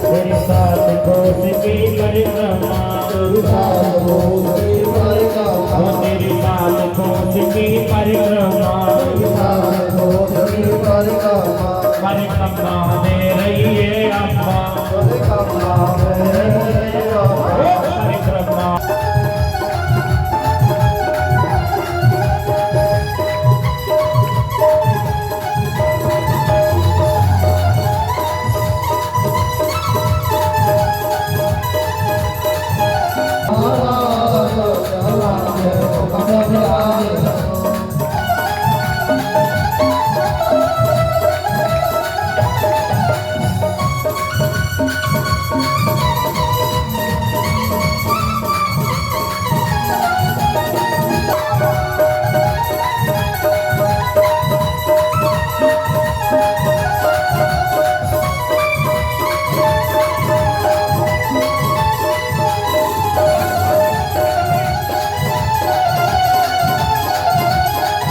तेरी सात कोस की परिक्रमा तेरी सात कोस की परिक्रमा तेरी सात कोस की परिक्रमा सात कोस की परिक्रमा परिक्रमा दे रही है अम्मा परिक्रमा में परिक्रमा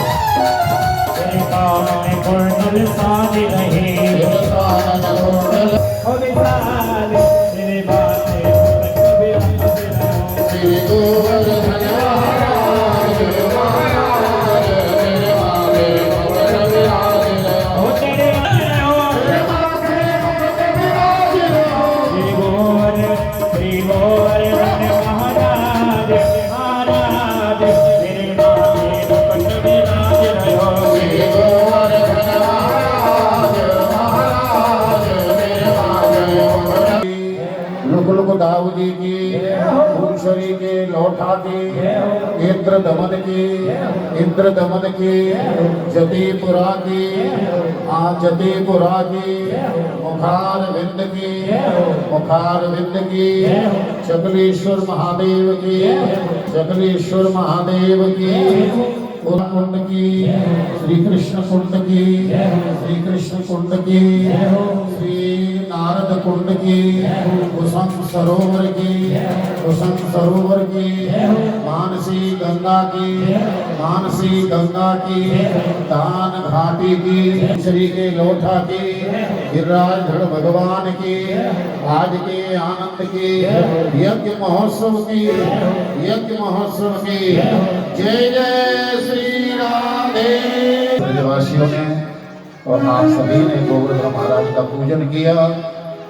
तेरे कान में कुंडल साज रहे ओ विशाल तेरे बातें मुकुट विराज रहो श्री गोवर्धन महाराज महाराज तेरे माथे मुकुट विराज रहो। ओ तेरे तेरे माथे मुकुट विराज रहो। श्री गोवर्धन महाराज महाराज तेरे माथे मुकुट विराज रहो श्री गोवर्धन महाराज महाराज तेरे माथे मुकुट लुक लुक दाऊ जी की फूलशरी के लौठा के इंद्र दमन की जतीपुरा की जतीपुरा की मुखार विंद की चकलेश्वर महादेव की कुंड की श्री कृष्ण कुंड की श्री नारद कुंड की कुसुम सरोवर की मानसी गंगा की मानसी गंगा की, दान घाटी की, श्री के लोठा की, गिरिराज धड़ भगवान की, आज के आनंद की, यज्ञ महोत्सव की, यज्ञ महोत्सव की। जय जय श्री राधे। ब्रजवासियों ने और आप सभी ने गोवर्धन महाराज का पूजन किया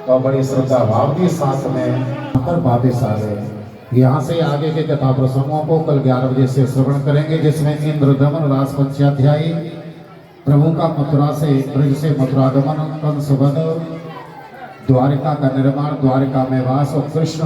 और बड़ी श्रद्धा भाव के साथ में आकर वापिस आ गए। यहाँ से आगे के कथा प्रसंगों को कल 11 बजे से श्रवण करेंगे, जिसमें इंद्रदमन रास पंचाध्यायी, प्रभु का मथुरा से ब्रज से मथुरागमन, कंस वध, द्वारिका का निर्माण, द्वारिका में वास और कृष्ण